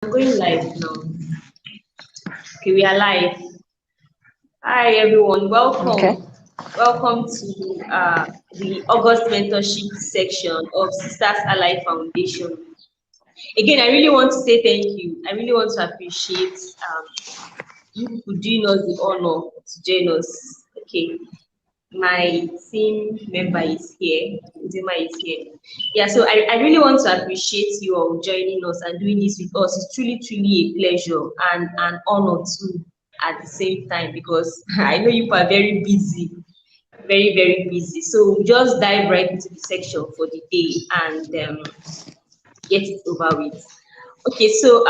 I'm going live now. Okay, we are live. Hi everyone, Okay. welcome. Welcome to the August mentorship section of Sisters Ally Foundation. Again, I really want to say thank you. I really want to appreciate you for doing us the honor to join us. Okay, my team member is here. Uzema is here. Yeah, so I really want to appreciate you all joining us and doing this with us. It's truly a pleasure and an honor too at the same time because I know you are very busy, very busy. So we'll just dive right into the section for the day and get it over with. Okay, so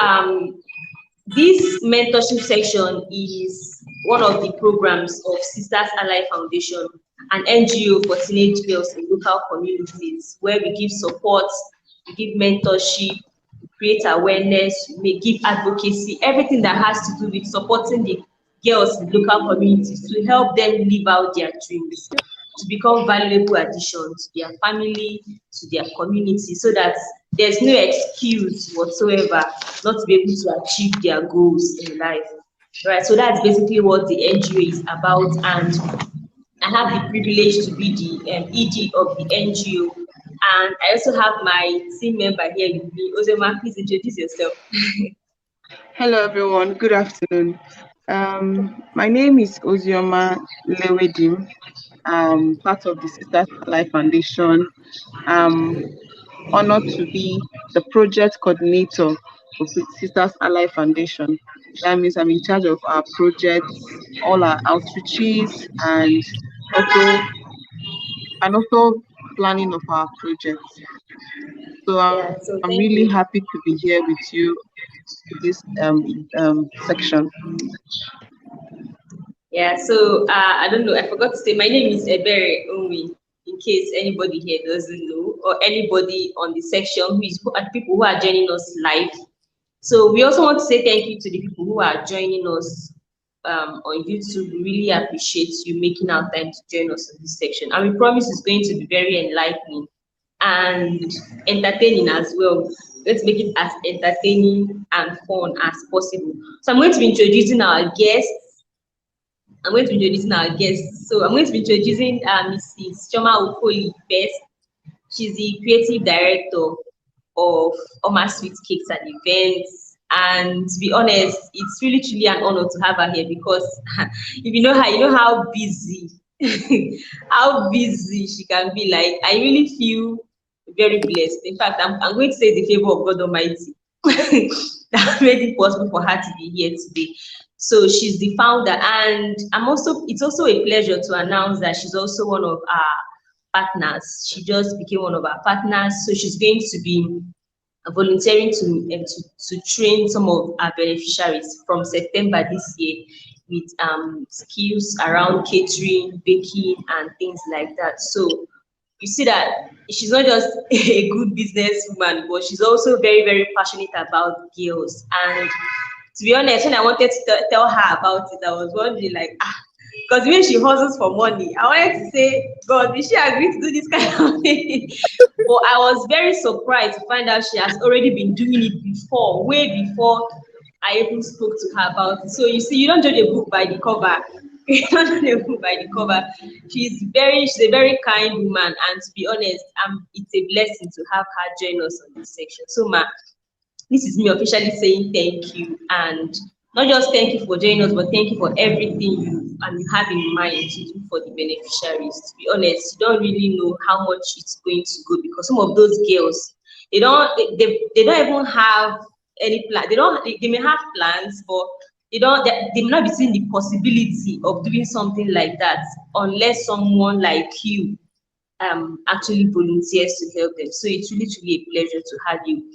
this mentorship section is one of the programs of Sisters Ally Foundation, an NGO for teenage girls in local communities, where we give support, we give mentorship, we create awareness, we give advocacy, everything that has to do with supporting the girls in local communities to help them live out their dreams, to become valuable addition to their family, to their community, so that there's no excuse whatsoever not to be able to achieve their goals in life. Right, so that's basically what the NGO is about, and I have the privilege to be the ED of the NGO, and I also have my team member here with me. Ozema, please introduce yourself. Hello, everyone. Good afternoon. My name is Ozioma Lewedim. I'm part of the Sisters Life Foundation. I'm honored to be the project coordinator of the Sisters Ally Foundation. That means I'm in charge of our projects, all our outreaches, also and also planning of our projects. So I'm Yeah, really so happy thank to you. be here with you in this section. Yeah, so I don't know, I forgot to say my name is Ebere Onwi, in case anybody here doesn't know, or anybody on the section who are people who are joining us live. So we also want to say thank you to the people who are joining us on YouTube. We really appreciate you making our time to join us in this section. And we promise it's going to be very enlightening and entertaining as well. Let's make it as entertaining and fun as possible. So I'm going to be introducing our guests. I'm going to be introducing our guests. So I'm going to be introducing Mrs. Choma Okoli first. She's the creative director of Oma Sweet Cakes and Events. And to be honest, it's really an honor to have her here because if you know her, you know how busy, how busy she can be. Like, I really feel very blessed. In fact, I'm going to say the favor of God Almighty that made it possible for her to be here today. So she's the founder, and it's also a pleasure to announce that she's also one of our partners. She just became one of our partners, so she's going to be volunteering to train some of our beneficiaries from September this year with skills around catering, baking, and things like that. So you see that she's not just a good businesswoman, but she's also very passionate about girls. And to be honest, when I wanted to tell her about it, I was wondering like, because when she hustles for money, I wanted to say, God, did she agree to do this kind of thing? But I was very surprised to find out she has already been doing it before, way before I even spoke to her about it. So you see, you don't judge a book by the cover. You don't judge a book by the cover. She's a very kind woman, and to be honest, it's a blessing to have her join us on this section. So ma, this is me officially saying thank you, and not just thank you for joining us, but thank you for everything you have in mind to do for the beneficiaries. To be honest, you don't really know how much it's going to go because some of those girls, they don't even have any plan. They may have plans, but they may not be seeing the possibility of doing something like that unless someone like you actually volunteers to help them. So it's really a pleasure to have you.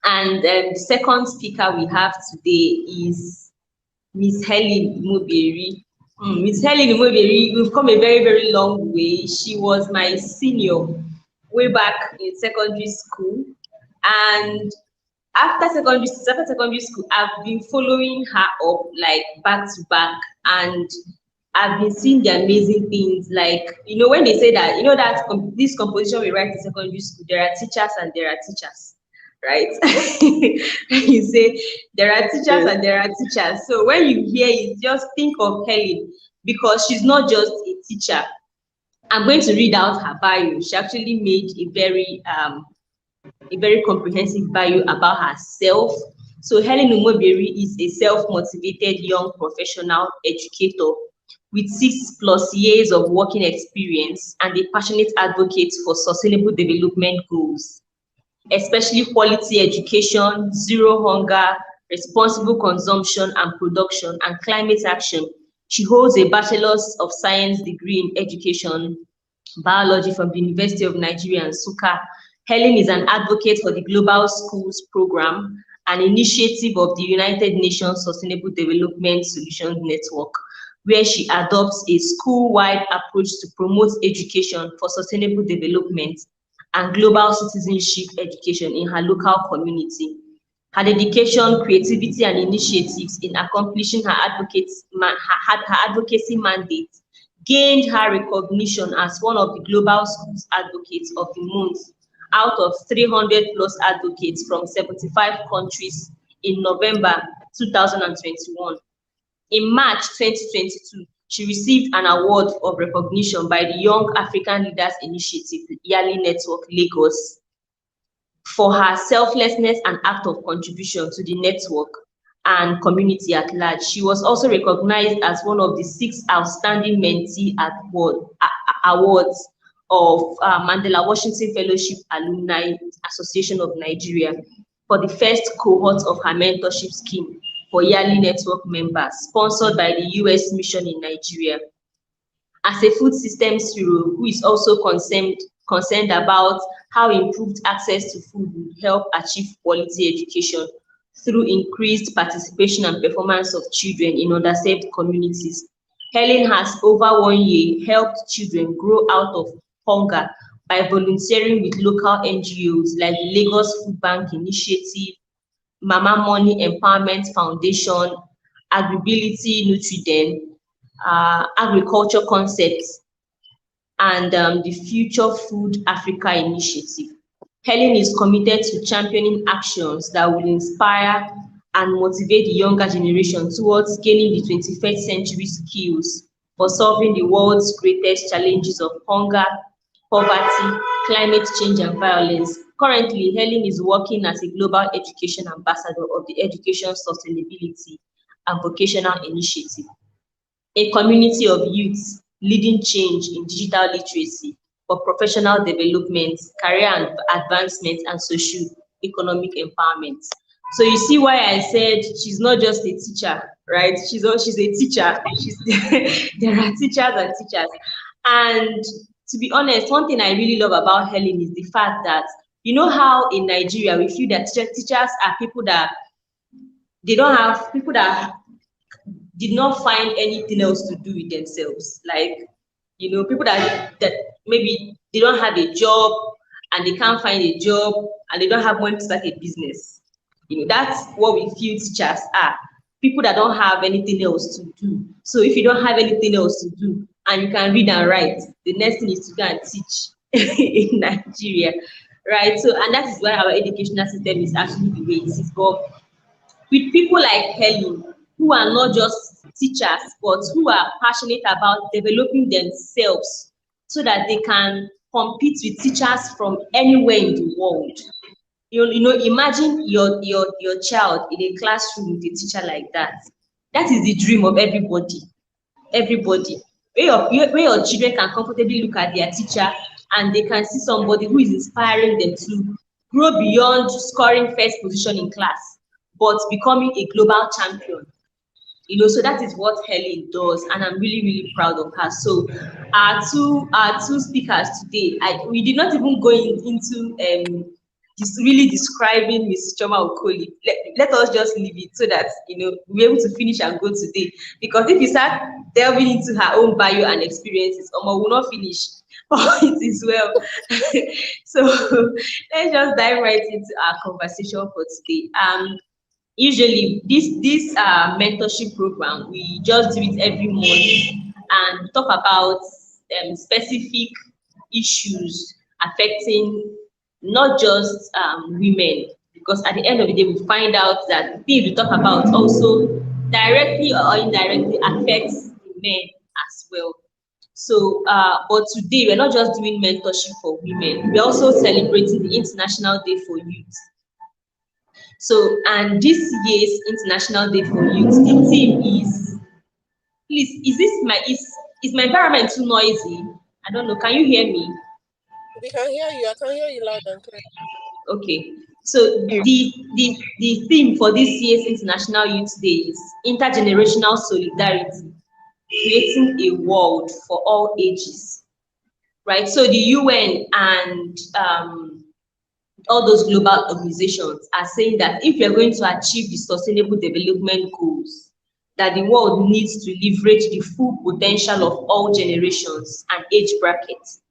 And the second speaker we have today is Miss Helen Imoberi. Miss Helen Imoberi, we've come a very long way. She was my senior way back in secondary school. And after secondary school, I've been following her up like back to back. And I've been seeing the amazing things. Like, when they say that, that this composition we write in secondary school, there are teachers and there are teachers. right? You say there are teachers and there are teachers. So when you hear it, just think of Helen, because she's not just a teacher. I'm going to read out her bio. She actually made a very comprehensive bio about herself. So Helen Umoberi is a self-motivated young professional educator with 6+ years of working experience and a passionate advocate for sustainable development goals, especially quality education, zero hunger, responsible consumption and production, and climate action. She holds a Bachelor's of Science degree in Education Biology from the University of Nigeria, Nsukka. Helen is an advocate for the Global Schools Program, an initiative of the United Nations Sustainable Development Solutions Network, where she adopts a school-wide approach to promote education for sustainable development and global citizenship education in her local community. Her dedication, creativity, and initiatives in accomplishing her advocacy mandate gained her recognition as one of the Global Schools Advocates of the Month out of 300+ advocates from 75 countries in November 2021. In March 2022, she received an award of recognition by the Young African Leaders Initiative, Yali Network, Lagos, for her selflessness and act of contribution to the network and community at large. She was also recognized as one of the 6 outstanding mentee awards of Mandela Washington Fellowship Alumni Association of Nigeria for the first cohort of her mentorship scheme for Yali Network members, sponsored by the US Mission in Nigeria. As a food systems hero who is also concerned about how improved access to food will help achieve quality education through increased participation and performance of children in underserved communities, Helen has over 1 year helped children grow out of hunger by volunteering with local NGOs like the Lagos Food Bank Initiative, Mama Money Empowerment Foundation, Agribility Nutriden, Agriculture Concepts, and the Future Food Africa Initiative. Helen is committed to championing actions that will inspire and motivate the younger generation towards gaining the 21st century skills for solving the world's greatest challenges of hunger, poverty, climate change, and violence. Currently, Helen is working as a global education ambassador of the Education Sustainability and Vocational Initiative, a community of youths leading change in digital literacy for professional development, career advancement, and socio-economic empowerment. So you see why I said she's not just a teacher, right? She's a teacher. There are teachers and teachers. And to be honest, one thing I really love about Helen is the fact that, you know how in Nigeria we feel that teachers are people that did not find anything else to do with themselves. Like, you know, people that maybe they don't have a job and they can't find a job and they don't have money to start a business. You know, that's what we feel teachers are. People that don't have anything else to do. So if you don't have anything else to do and you can read and write, the next thing is to go and teach in Nigeria, right? So, and that is why our educational system is actually the way it is. But with people like Helen, who are not just teachers, but who are passionate about developing themselves so that they can compete with teachers from anywhere in the world. You know, imagine your child in a classroom with a teacher like that. That is the dream of everybody. Everybody. Where your children can comfortably look at their teacher and they can see somebody who is inspiring them to grow beyond scoring first position in class, but becoming a global champion. You know, so that is what Helen does, and I'm really, really proud of her. So our two speakers today, we did not even go into really describing Miss Chioma Okoli. Let us just leave it so that, you know, we're able to finish and go today. Because if you start delving into her own bio and experiences, Oma will not finish. It is well. So let's just dive right into our conversation for today. Usually this mentorship program, we just do it every month and talk about specific issues affecting not just women, because at the end of the day, we find out that the things we talk about also directly or indirectly affects the men as well. So, but today we're not just doing mentorship for women, we're also celebrating the International Day for Youth. So, and this year's International Day for Youth, the theme is, please, is my environment too noisy? I don't know. Can you hear me? We can hear you. I can hear you loud and clear. Okay. So the theme for this year's International Youth Day is intergenerational solidarity, creating a world for all ages. Right. So the UN and all those global organizations are saying that if you're going to achieve the sustainable development goals, that the world needs to leverage the full potential of all generations and age brackets.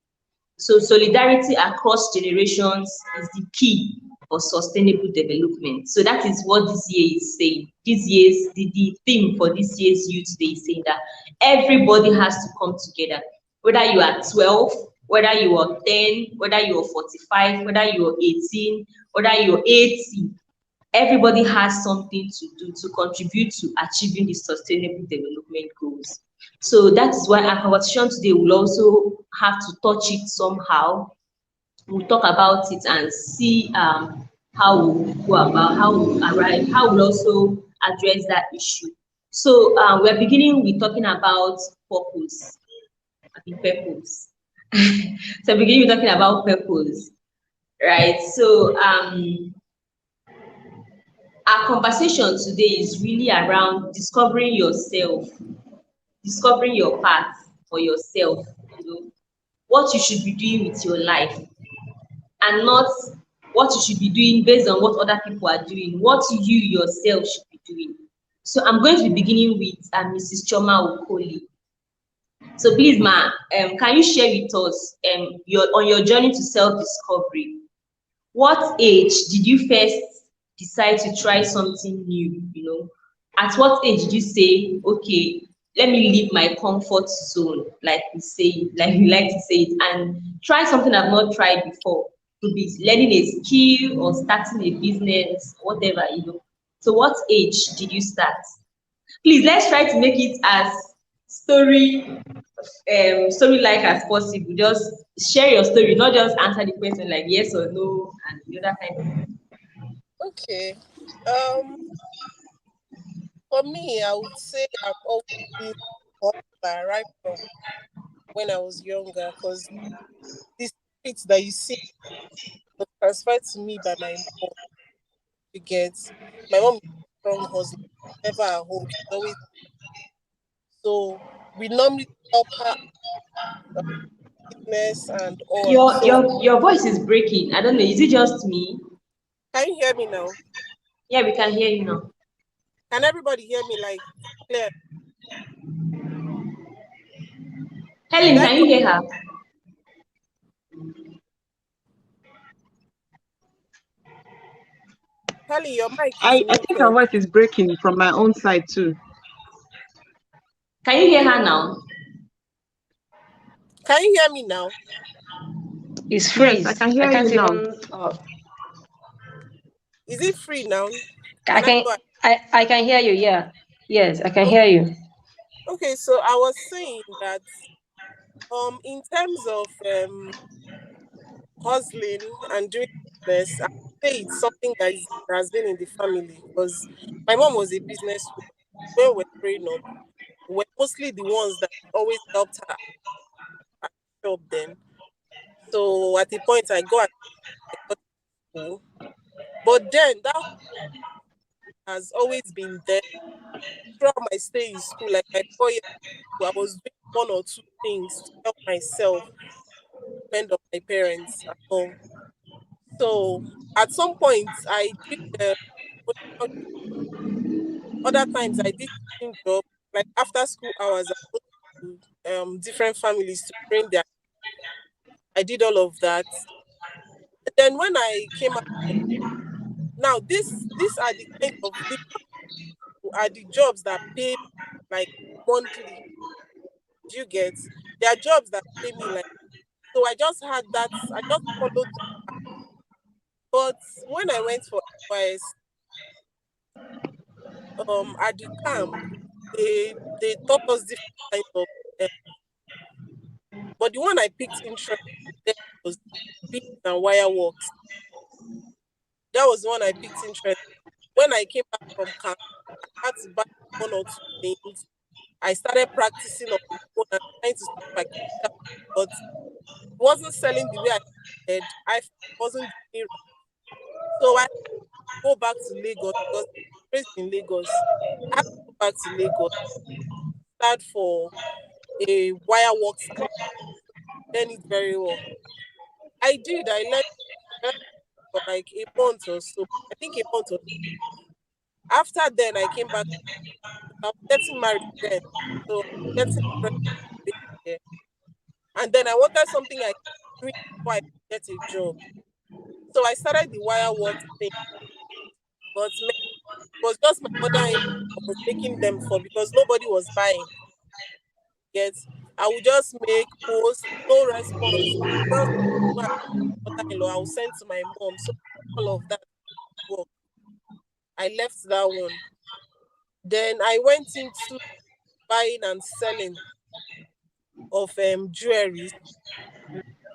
So solidarity across generations is the key for sustainable development. So that is what this year is saying. The theme for this year's Youth Day is saying that everybody has to come together, whether you are 12, whether you are 10, whether you are 45, whether you are 18, whether you're 80. Everybody has something to do to contribute to achieving the sustainable development goals. So that is why our conversation today will also have to touch it somehow. We'll talk about it and see how we'll go about, how we'll arrive, how we'll also address that issue. So we're beginning with talking about purpose. Purpose. So beginning with talking about purpose, right? So our conversation today is really around discovering yourself, discovering your path for yourself, what you should be doing with your life, and not what you should be doing based on what other people are doing, what you yourself should be doing. So I'm going to be beginning with Mrs. Choma Okoli. So please, ma, can you share with us on your journey to self-discovery? What age did you first decide to try something new? At what age did you say, okay, let me leave my comfort zone, like we like to say it, and try something I've not tried before? Could be learning a skill or starting a business, whatever. So what age did you start? Please, let's try to make it as story like as possible. Just share your story, not just answer the question like yes or no and the other kind of thing. Okay. For me, I would say I've always been popular right from when I was younger, because this traits that you see was transferred to me by my mom. You get, my mom is a strong husband, never at home. She's always, so we normally help her business and all. Your So your voice is breaking. I don't know. Is it just me? can you hear me now? Yeah, we can hear you now. Can everybody hear me like clear? Helen, Did I can you hear her? Kelly, your mic is I think her muted. voice is breaking from my own side too. Can you hear her now? Can you hear me now? It's freeze. Yes, I can hear can't you now. even. Is it free now? I can. I can hear you. Yeah. Yes, I can hear you. Okay, so I was saying that in terms of hustling and doing business, I would say it's something that has been in the family, because my mom was a business woman. When we were growing up, we were mostly the ones that always helped her at the shop then. So at the point I got to school, but then that has always been there throughout my stay in school. Like my 4 years, I was doing one or two things to help myself, depend on my parents at all. So at some point, I did other times I did teaching job, like after school hours. I go to different families to train their. I did all of that. And then when I came out, now these are the kind of are the jobs that pay like monthly. Do you get? There are jobs that pay me like, so I just had that. I just followed. But when I went for NYS, at the camp, they taught us different kinds of, but the one I picked interest in was beams and wire works. That was the one I picked interest. When I came back from camp, I had to buy one or two things. I started practicing on my own and trying to see if I could sell, but it wasn't selling the way I said. I wasn't doing it. So I go back to Lagos because I'm raised in Lagos. I had to go back to Lagos, start for a wire works class, learn it very well. I did. I learned for like a month or so. I think a month or so. After then, I came back. I was getting married then, so getting pregnant there. And then I wanted something I could do before I get a job. So I started the wire works thing, but it was just my mother-in-law I was making them for because nobody was buying. Yet I would just make posts, no response. Just my mother-in-law, I will send to my mom. So all of that work. I left that one. Then I went into buying and selling of jewelry.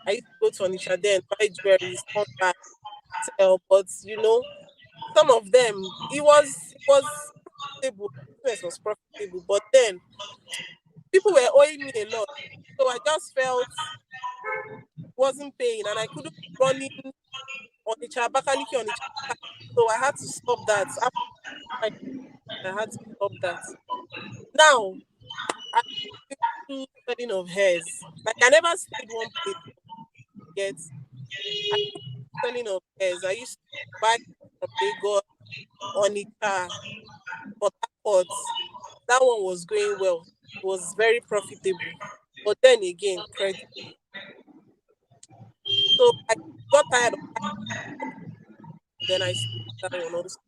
I used to go to Onitsha then buy jewelry, come back, sell. But some of them it was profitable. Business was profitable, but then people were owing me a lot, so I just felt it wasn't paying, and I couldn't run in Onitsha, Abakaliki, Onitsha. So I had to stop that. After I had to stop that. Now I do selling of hairs. Like I never stayed one place yet. I do selling of hairs. I used to buy from Lagos, Onitsha, Port Harcourt. That one was going well. It was very profitable. But then again, credit. So I got tired of that. Then I stopped that one also.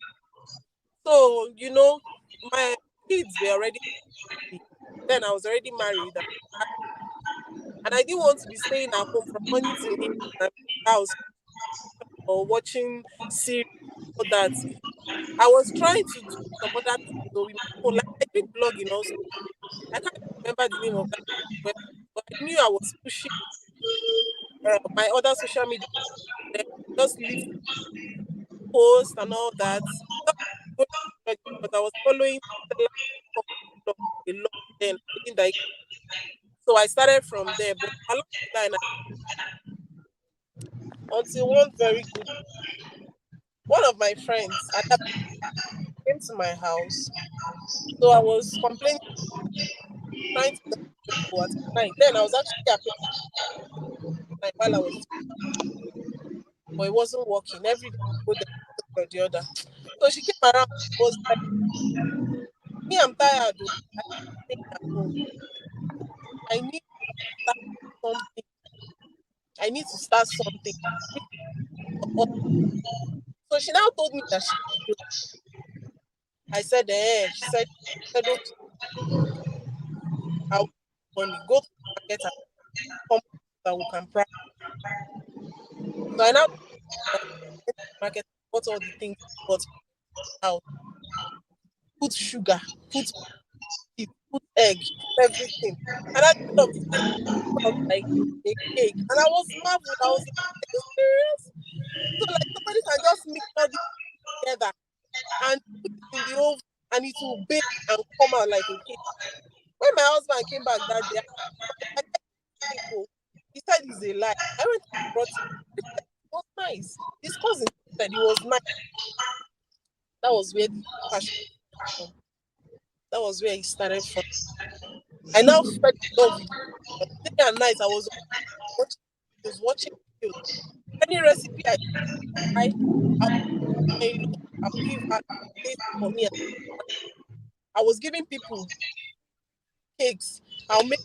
So, my kids were already, then I was already married. And I didn't want to be staying at home from morning till evening at my house or watching series or that. I was trying to do some other things with my phone. Like I did blogging also. I can't remember the name of that, but I knew I was pushing my other social media. Just leave posts and all that. But I was following a lot then. So I started from there, but along the line, until one of my friends came to my house. So I was complaining, trying to get people at night. Then I was actually applying while I was, but it wasn't working. Every day I go there or the other. So she came around. Was like, me, I'm tired. I stay at home. I need to start something. I need to start something. So she now told me that I said, She said, okay, I'll money. Go to the market and come that we can practice. So I now went to the market, bought all the things, got out, put sugar, put meat, put egg, put everything. And at the end of the day, it was like a cake. And I was marveled. I was like, are you serious? So like somebody can just mix all this together and put it in the oven and it will bake and come out like a cake. When my husband came back that day, I he said it's a lie. I went and brought it. It was nice. His cousin said it was nice. That was where the passion from. That was where he started from. I now fell in love with it. Day and night I was watching videos. Any recipe I'll give her taste for me. I was giving people cakes. I'll make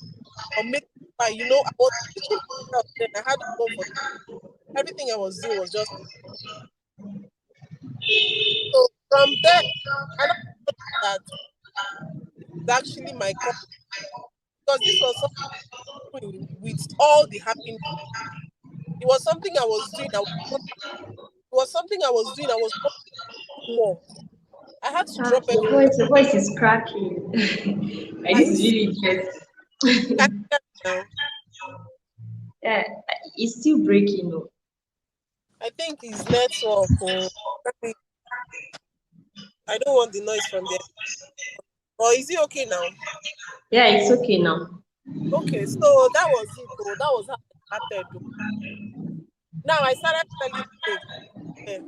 pie. I was teaching myself then. I had to go for everything I was doing was just so from there. I know that it's actually my company because this was something with all the happiness. It was something I was doing. It was something I was doing. I was more. I had to drop everything. Your voice is cracking. And Are this you is serious? really interesting. Can you hear me now? Yeah, it's still breaking. Oh. I think it's network. Let me- I don't want the noise from there. Or is it okay now? Yeah, it's okay now. Okay, so that was it. Though. That was how I started. Though. Now I started selling things. eh,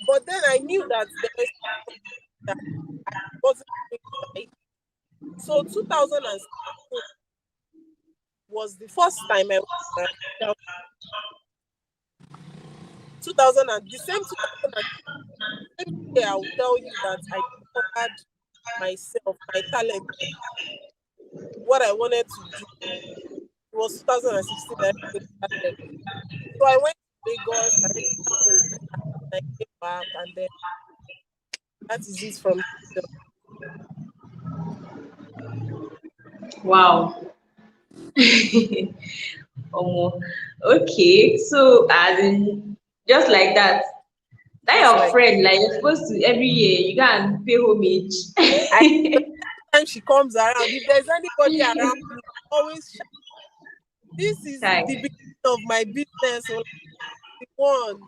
But then I knew that there was something that I wasn't doing right. So 2016 was the first time I went to my official 2000 and the same 2000 same year I will tell you that I discovered myself, my talent, what I wanted to do. It was 2016 that everything started. So I went to Lagos, I registered for a visa, and I came back, and then that is it from there. Wow. Okay, so as in just like that. That Just your like friend, like you're supposed to every year you go and pay homage. I time she comes around, if there's anybody around me, always shout, this is Kai. the beginning of my business. Or the one.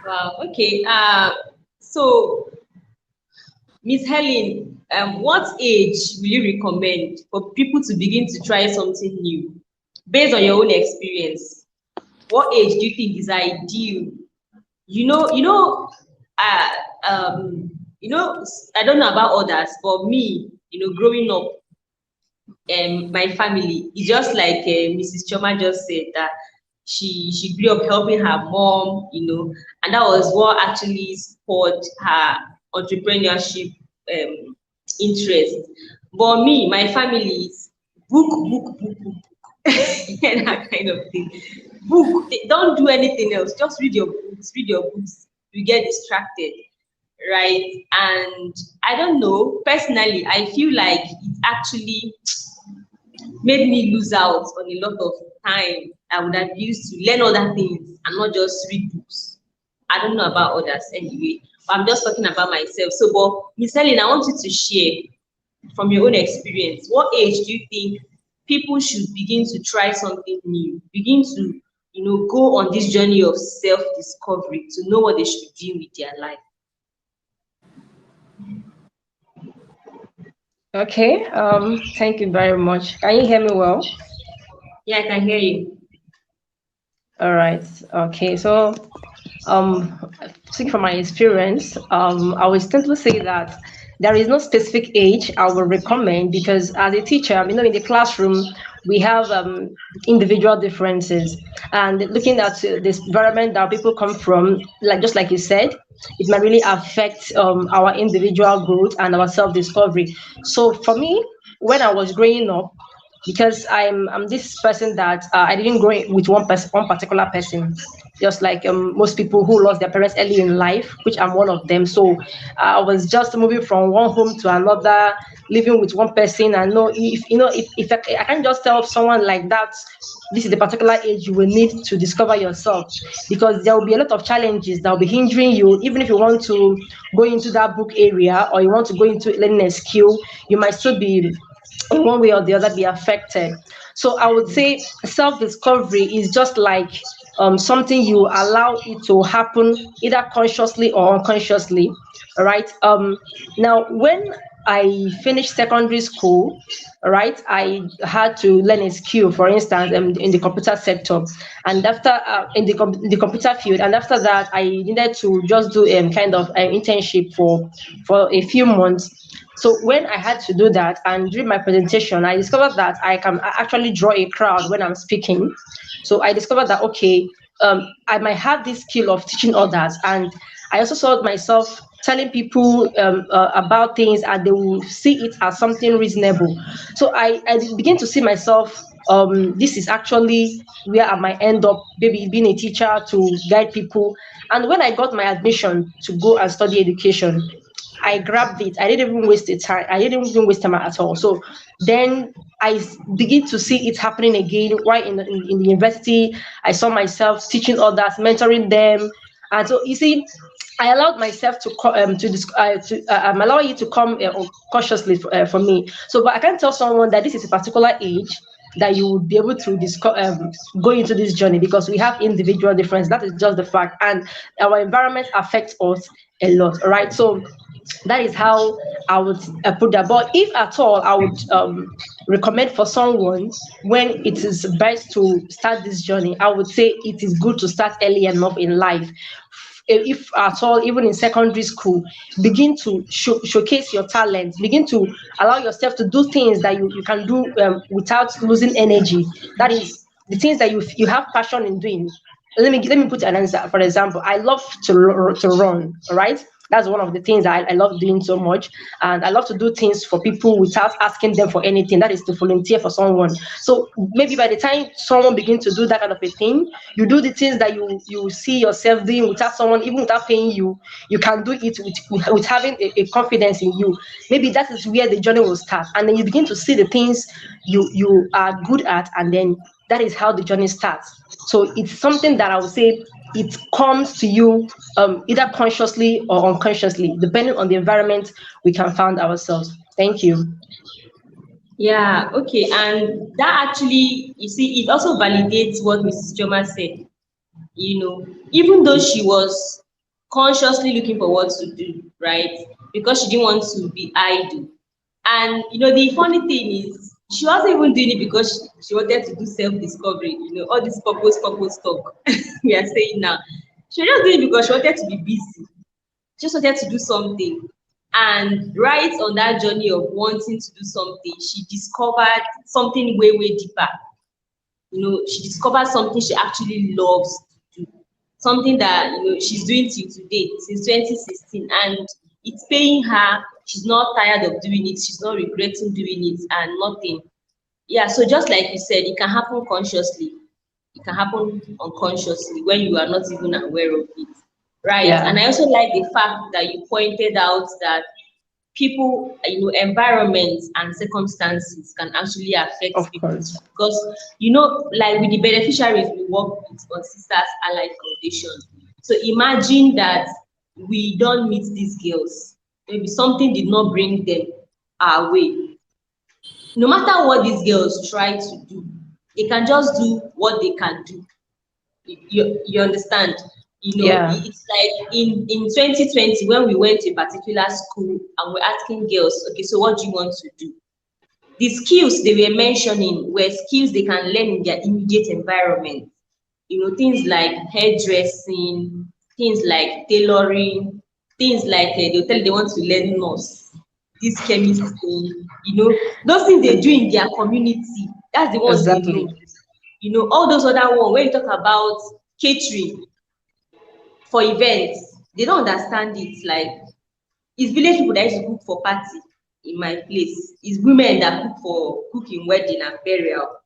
Wow. Okay. So Miss Helen, what age will you recommend for people to begin to try something new, based on your own experience? What age do you think is ideal? You know, uh, I don't know about others, but me, growing up, my family is just like Mrs. Choma just said that she grew up helping her mom, and that was what actually spurred her entrepreneurship interest. But me, my family is book, book, book, book, and that kind of thing. Book, don't do anything else. Just read your books. Read your books. You get distracted, right? And I don't know. Personally, I feel like it actually made me lose out on a lot of time I would have used to learn other things and not just read books. I don't know about others anyway, but I'm just talking about myself. So, but Miss Helen, I want you to share from your own experience. What age do you think people should begin to try something new, begin to, go on this journey of self-discovery to know what they should be doing with their life? Okay. Thank you very much. Can you hear me well? Yeah, I can hear you. All right. Okay. So, speaking from my experience, I will simply say that there is no specific age I would recommend because as a teacher, in the classroom, we have individual differences, and looking at this environment that people come from, like just like you said, it might really affect our individual growth and our self-discovery. So for me, when I was growing up, because I'm this person that I didn't grow with one particular person, just like most people who lost their parents early in life, which I'm one of them. So I was just moving from one home to another, living with one person. And know if I can't just tell someone like that, this is the particular age you will need to discover yourself, because there will be a lot of challenges that will be hindering you. Even if you want to go into that book area or you want to go into learning a skill, you might still be in one way or the other be affected. So I would say self-discovery is just like something you allow it to happen either consciously or unconsciously. All right. Now when I finished secondary school, all right, I had to learn a skill, for instance, in the computer sector, and after in the computer field, and after that, I needed to just do kind of an internship for a few months. So when I had to do that, and during my presentation, I discovered that I can actually draw a crowd when I'm speaking. So I discovered that okay, I might have this skill of teaching others, and I also saw myself telling people about things, and they will see it as something reasonable. So I begin to see myself. This is actually where I might end up, maybe being a teacher to guide people. And when I got my admission to go and study education, I grabbed it. I didn't even waste the time. I didn't even waste time at all. So then begin to see it happening again. Right in the university, I saw myself teaching others, mentoring them, And so you see, I allowed myself I'm allowing you to come cautiously for me. So, but I can't tell someone that this is a particular age that you would be able to go into this journey, because we have individual difference. That is just the fact, and our environment affects us a lot. All right, so that is how I would put that. But if at all, I would recommend for someone when it is best to start this journey, I would say it is good to start early enough in life. If at all, even in secondary school, begin to showcase your talents, begin to allow yourself to do things that you can do without losing energy. That is the things that you have passion in doing. Let me put an answer. For example, I love to run. All right, that's one of the things I love doing so much, and I love to do things for people without asking them for anything. That is to volunteer for someone. So maybe by the time someone begins to do that kind of a thing, you do the things that you see yourself doing without someone, even without paying you. You can do it with having a confidence in you. Maybe that is where the journey will start, and then you begin to see the things you are good at, and then that is how the journey starts. So it's something that I would say it comes to you either consciously or unconsciously, depending on the environment we can find ourselves. Thank you. Yeah, okay. And that actually, you see, it also validates what Mrs. Joma said. Even though she was consciously looking for what to do, right? Because she didn't want to be idle. And the funny thing is, she wasn't even doing it because she wanted to do self-discovery, all this purpose talk we are saying now. She was just doing it because she wanted to be busy. She just wanted to do something. And right on that journey of wanting to do something, she discovered something way, way deeper. She discovered something she actually loves to do, something that she's doing till today, since 2016, and it's paying her. She's not tired of doing it, she's not regretting doing it, and nothing. Yeah, so just like you said, it can happen consciously, it can happen unconsciously when you are not even aware of it, right? Yeah, And I also like the fact that you pointed out that people, environments and circumstances can actually affect of people course. too. Because, like with the beneficiaries we work with on Sisters Allied Foundation. So imagine that we don't meet these girls. Maybe something did not bring them our way. No matter what these girls try to do, they can just do what they can do. You understand? Yeah, It's like in 2020 when we went to a particular school and we're asking girls, okay, so what do you want to do? The skills they were mentioning were skills they can learn in their immediate environment. Things like hairdressing, things like tailoring, things like they'll tell you they want to learn nurse, this chemist thing, those things they do in their community. That's the ones they know. exactly. All those other ones, when you talk about catering for events, they don't understand it. Like, it's village people that used to cook for party in my place. It's women that cook in wedding and burial.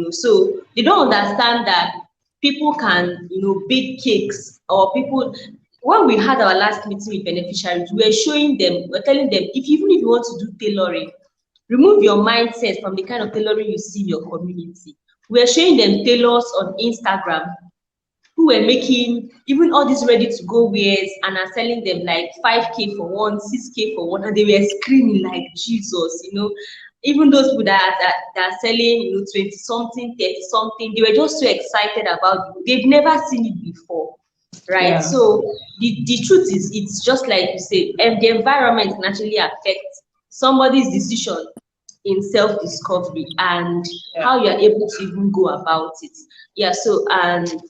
So they don't understand that people can, bake cakes, or people. When we had our last meeting with beneficiaries, we were showing them, we're telling them, even if you want to do tailoring, remove your mindset from the kind of tailoring you see in your community. We're showing them tailors on Instagram who were making even all these ready to go wears and are selling them like 5K for one, 6K for one, and they were screaming like Jesus. Even those people that are selling 20 something, 30 something, they were just so excited about it. They've never seen it before, right? Yeah, So the truth is, it's just like you said, and the environment can actually affect somebody's decision in self-discovery and yeah. how you're able to even go about it. Yeah, so and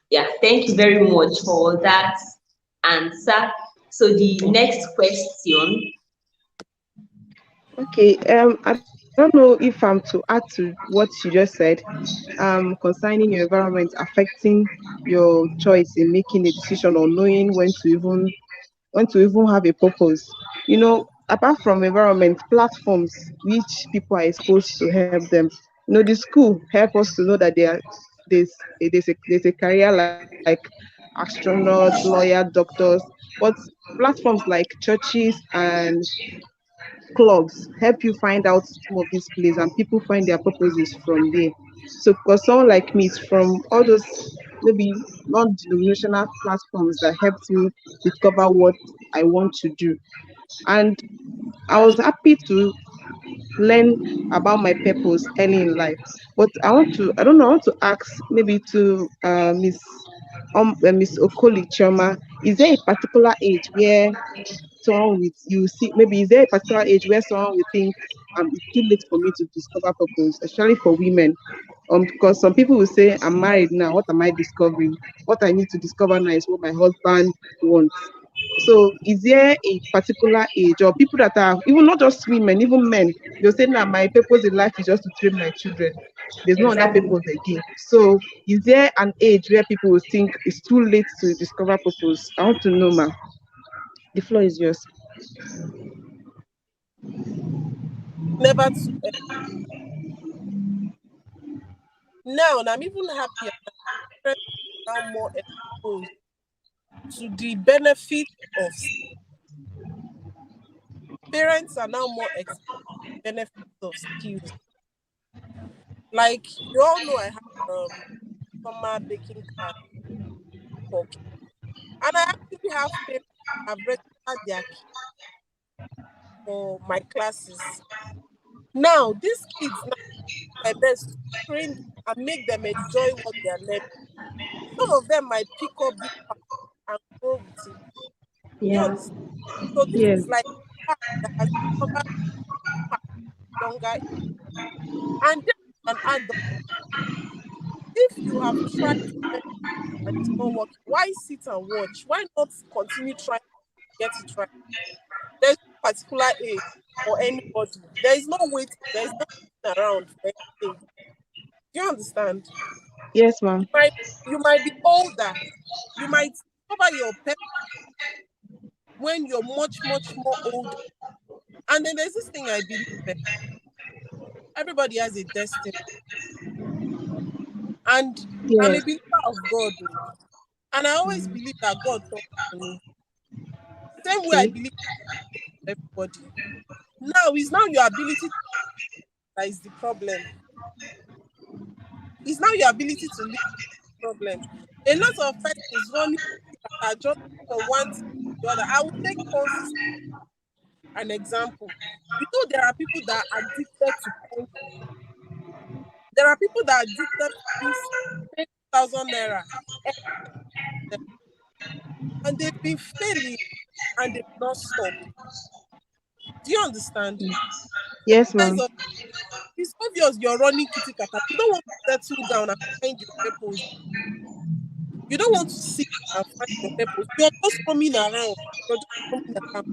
yeah, thank you very much for that answer. So the Thank you. next question. Okay, I don't know if I'm to add to what you just said, concerning your environment affecting your choice in making a decision or knowing when to even have a purpose. Apart from environment, platforms which people are exposed to help them. The school help us to know that there's a career like astronauts, lawyer, doctors, but platforms like churches and clubs help you find out some of these places, and people find their purposes from there. So because someone like me is from all those maybe non-denominational platforms that helped me discover what I want to do. And I was happy to learn about my purpose early in life. But I don't know, I want to ask maybe to Miss Okoli Choma, is there a particular age where someone with you see, maybe is there a particular age where someone will think it's too late for me to discover purpose, especially for women? Because some people will say, I'm married now, what am I discovering? What I need to discover now is what my husband wants. So is there a particular age, or people that are even not just women, even men, they'll say, now my purpose in life is just to train my children. There's no other Exactly. purpose again. So is there an age where people will think it's too late to discover purpose? I want to know, ma. The floor is yours. Never to. Now, I'm even happier. My parents are now more exposed to the benefit of. Parents are now more exposed to the benefits of skills. Like you all know, I have summer baking class for kids, and I actually have parents that have registered their kids for my classes. Now, these kids now my best to train them and make them enjoy what they are learning. Some of them might pick up this part and grow with it. You Yeah. understand? So this Yes. is like a path that has discovered path younger age. And then an adult, if you have tried to learn and it's not working, why sit and watch? Why not continue trying to get it right? There's no particular age for anybody. There is no waiting. There is no sitting around for anything. Do you understand? Yes, ma'am. You might you might be older. You might discover your pet when you're much, much more older. And then there's this thing I believe that everybody has a destiny. And I'm a Yes. believer of God. Oh. And I always believe that God talks to me. Same way I Okay. believe everybody. Now it's now your ability to that is the problem. It's now your ability to live the problem. A lot of persons running that are just from one to the other. I will take consist an example. You know there are people that are addicted to porn. There are people that are addicted to this 10,000 naira and they've been failing and they've not stopped. Do you understand? Yes, Guys, ma'am. it's obvious you're running kitty kata. You don't want to settle down and find your purpose. You don't want to sit and find your purpose. You're just roaming around. You're just roaming around.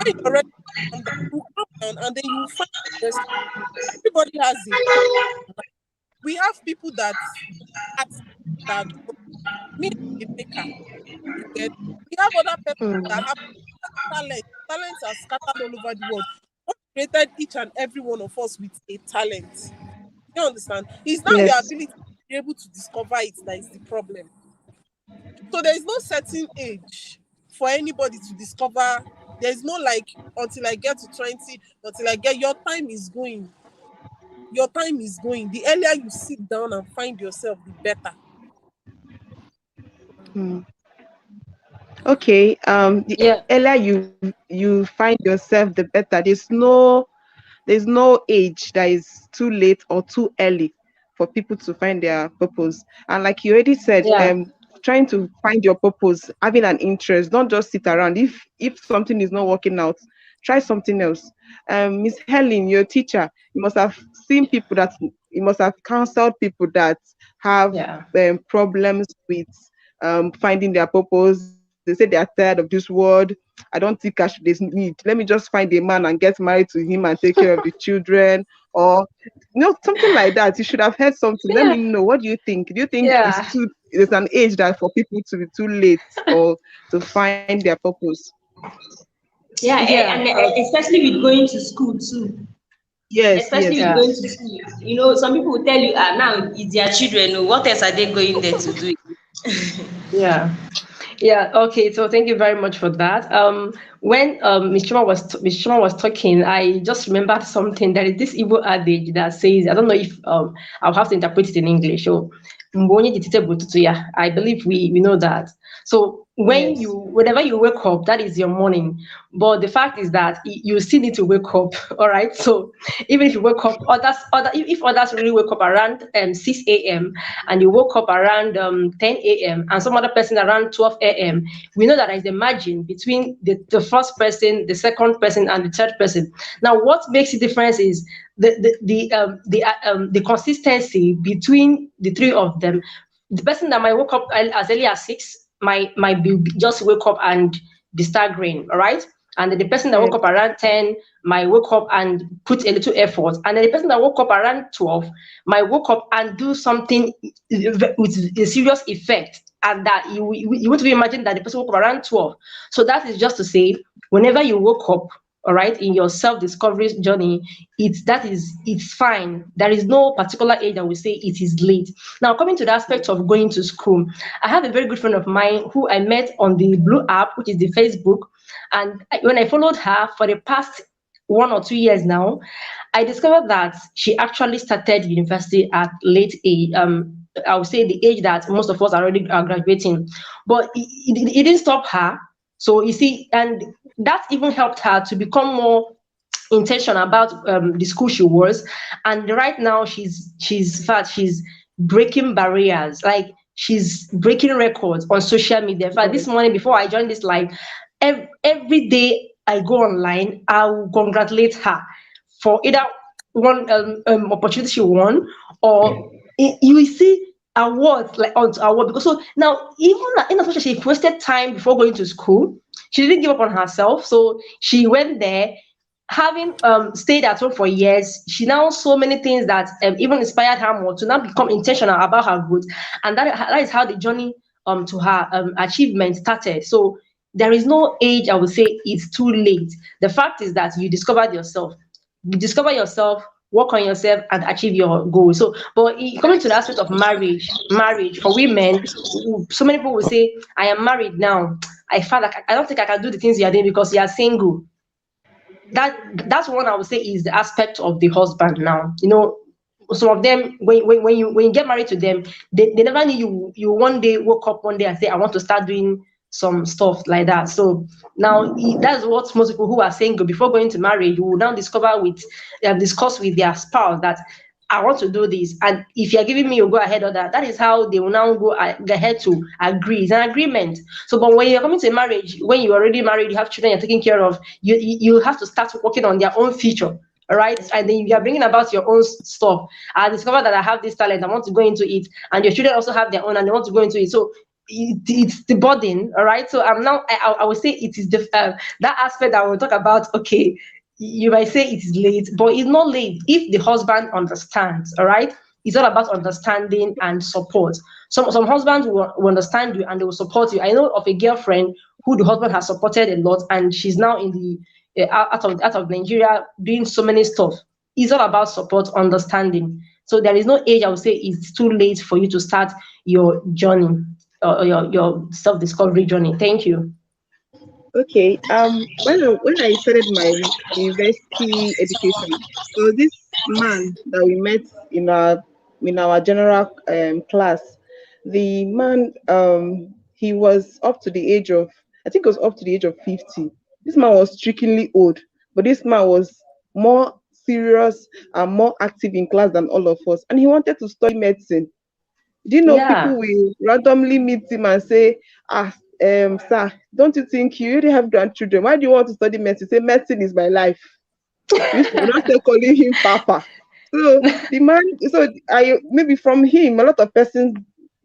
When you're ready to calm down, you calm down and then you find the rest. Everybody has a purpose. We have people that that me a baker. You get. We have other people that Mm. have talent. Talents are scattered all over the world. God created each and every one of us with a talent. You understand? It's now your Yes. ability to be able to discover it that is the problem. So there is no certain age for anybody to discover. There's no like until I get to 20, until I get your time is going. Your time is going. The earlier you sit down and find yourself, the better. Mm. Okay. The Yeah. earlier you find yourself, the better. There's no age that is too late or too early for people to find their purpose. And like you already said, Yeah. trying to find your purpose, having an interest, don't just sit around. If something is not working out, try something else. Miss Helen, your teacher, you must have seen people that you must have counseled people that have Yeah. problems with finding their purpose. They say they are tired of this world. I don't think there's need. Let me just find a man and get married to him and take care of the children, or something like that. You should have heard something. Let me Yeah. know. What do you think? Do you think Yeah. there's an age that for people to be too late or to find their purpose? Yeah, Yeah. and especially with going to school too. Yes, Especially yes, with Yeah. going yes. to school. You know, some people will tell you, now it's their children. Oh, what else are they going there to do? Yeah. Yeah, okay. So thank you very much for that. When Miss Chuma was talking, I just remembered something. There is this Igbo adage that says, I don't know if I'll have to interpret it in English. So I believe we know that. So Yes. whenever you wake up, that is your morning. But the fact is that you still need to wake up. All right. So even if you wake up, if others really wake up around 6 a.m. and you woke up around 10 a.m. and some other person around 12 a.m., we know that there is a margin between the first person, the second person, and the third person. Now, what makes it difference is the consistency between the three of them. The person that might wake up as early as 6 might be just wake up and be staggering, all right? And then the person that woke Yes. up around 10 might wake up and put a little effort. And then the person that woke up around 12 might wake up and do something with a serious effect. And that you want to imagine that the person woke up around 12. So that is just to say, whenever you woke up, all right, in your self-discovery journey, it's fine. There is no particular age that we say it is late. Now, coming to the aspect of going to school, I have a very good friend of mine who I met on the Blue app, which is the Facebook. And when I followed her for the past 1 or 2 years now, I discovered that she actually started university at late age. I would say the age that most of us are already graduating, but it didn't stop her. So you see, and that even helped her to become more intention about the school she was. And right now she's fat, she's breaking barriers, like she's breaking records on social media. In fact, this Yes. morning before I joined this live, every day I go online, I will congratulate her for either one opportunity she won, or you will see awards like on award. Because so now, even in as much as she wasted time before going to school, she didn't give up on herself. So she went there, having stayed at home for years. She now saw many things that even inspired her more to now become intentional about her growth. And that is how the journey to her achievement started. So there is no age, I would say, it's too late. The fact is that you discovered yourself. You discover yourself, work on yourself, and achieve your goals. So, but coming to the aspect of marriage for women, so many people will say, "I am married now. I feel like I don't think I can do the things you are doing because you are single." That's one I would say is the aspect of the husband now. Some of them, when you get married to them, they never knew you one day woke up one day and say, I want to start doing some stuff like that. So now that's what most people who are single before going to marriage will now discuss with their spouse that I want to do this. And if you're giving me a go ahead of that, that is how they will now go ahead to agree. It's an agreement. So, but when you're coming to a marriage, when you're already married, you have children you're taking care of, you have to start working on their own future. All right. And then you are bringing about your own stuff. I discovered that I have this talent, I want to go into it. And your children also have their own and they want to go into it. So it's the burden. All right. So I'm now, I would say it is that aspect that we'll talk about. Okay, you might say it is late, but it's not late if the husband understands. All right, it's all about understanding and support. Some husbands will understand you and they will support you. I know of a girlfriend who the husband has supported a lot, and she's now in the out of Nigeria doing so many stuff. It's all about support, understanding. So there is no age, I would say, it's too late for you to start your journey or your self-discovery journey. Thank you. Okay. When I started my university education, so this man that we met in our general class, the man he was up to the age of, I think it was up to the age of 50. This man was strikingly old, but this man was more serious and more active in class than all of us, and he wanted to study medicine. Do you know Yeah. people will randomly meet him and say, sir, don't you think you already have grandchildren? Why do you want to study medicine? Say, medicine is my life. We used to not say calling him Papa. So the man, so I maybe from him, a lot of persons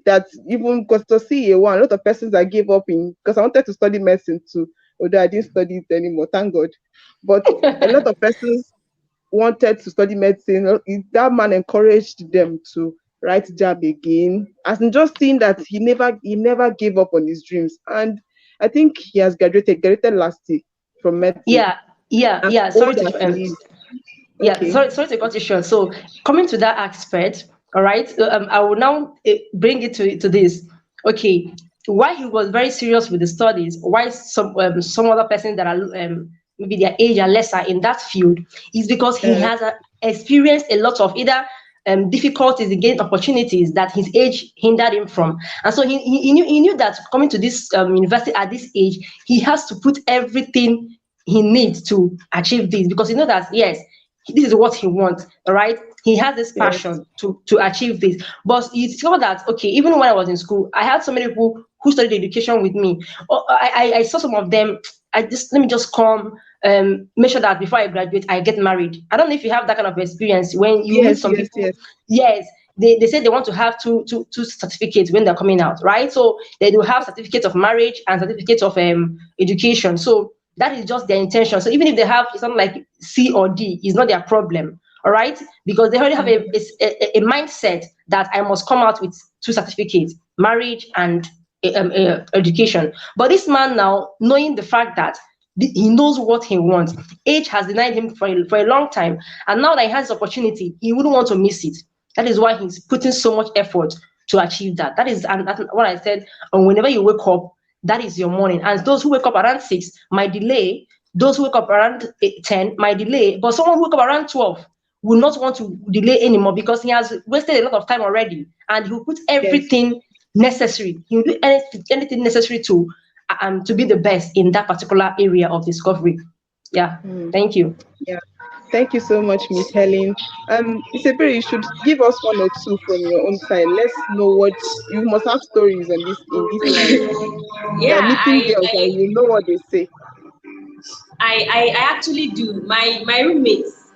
that even because to see a lot of persons that gave up in because I wanted to study medicine too, although I didn't study it anymore, thank God. But a lot of persons wanted to study medicine. That man encouraged them to write job again. As in just seeing that he never gave up on his dreams. And I think he has graduated last year from medicine. Yeah, yeah, As yeah. old as he is. Yeah, Okay. sorry to cut you short. So coming to that aspect, all right, I will now bring it to this. Okay, why he was very serious with the studies, why some other person that are maybe their age are lesser in that field, is because he Uh, has experienced a lot of either difficulties in getting opportunities that his age hindered him from. And so he knew that coming to this university at this age, he has to put everything he needs to achieve this, because he knows that, yes, this is what he wants, all right? He has this passion to achieve this. But you discover that, okay, even when I was in school, I had so many people who studied education with me. I saw some of them, let me just come, make sure that before I graduate, I get married. I don't know if you have that kind of experience when you meet some people. Yes. They say they want to have two certificates when they're coming out, right? So they do have certificates of marriage and certificates of education. So that is just their intention. So even if they have something like C or D, it's not their problem, all right? Because they already have a mindset that I must come out with two certificates, marriage and education. But this man now, knowing the fact that he knows what he wants, age has denied him for a long time, and now that he has this opportunity, he wouldn't want to miss it. That is why he's putting so much effort to achieve that. And that's what I said. And whenever you wake up, that is your morning. And those who wake up around 6 might delay. Those who wake up around 10 might delay. But someone who wake up around 12 will not want to delay anymore, because he has wasted a lot of time already. And he will put everything necessary. He will do anything necessary to be the best in that particular area of discovery. Yeah. Thank you. Yeah. Thank you so much, Miss Helen. Isabel, you should give us one or two from your own side. Let's know what you must have stories on this in this line. Yeah, meeting girls, and you know what they say. I actually do. My roommates,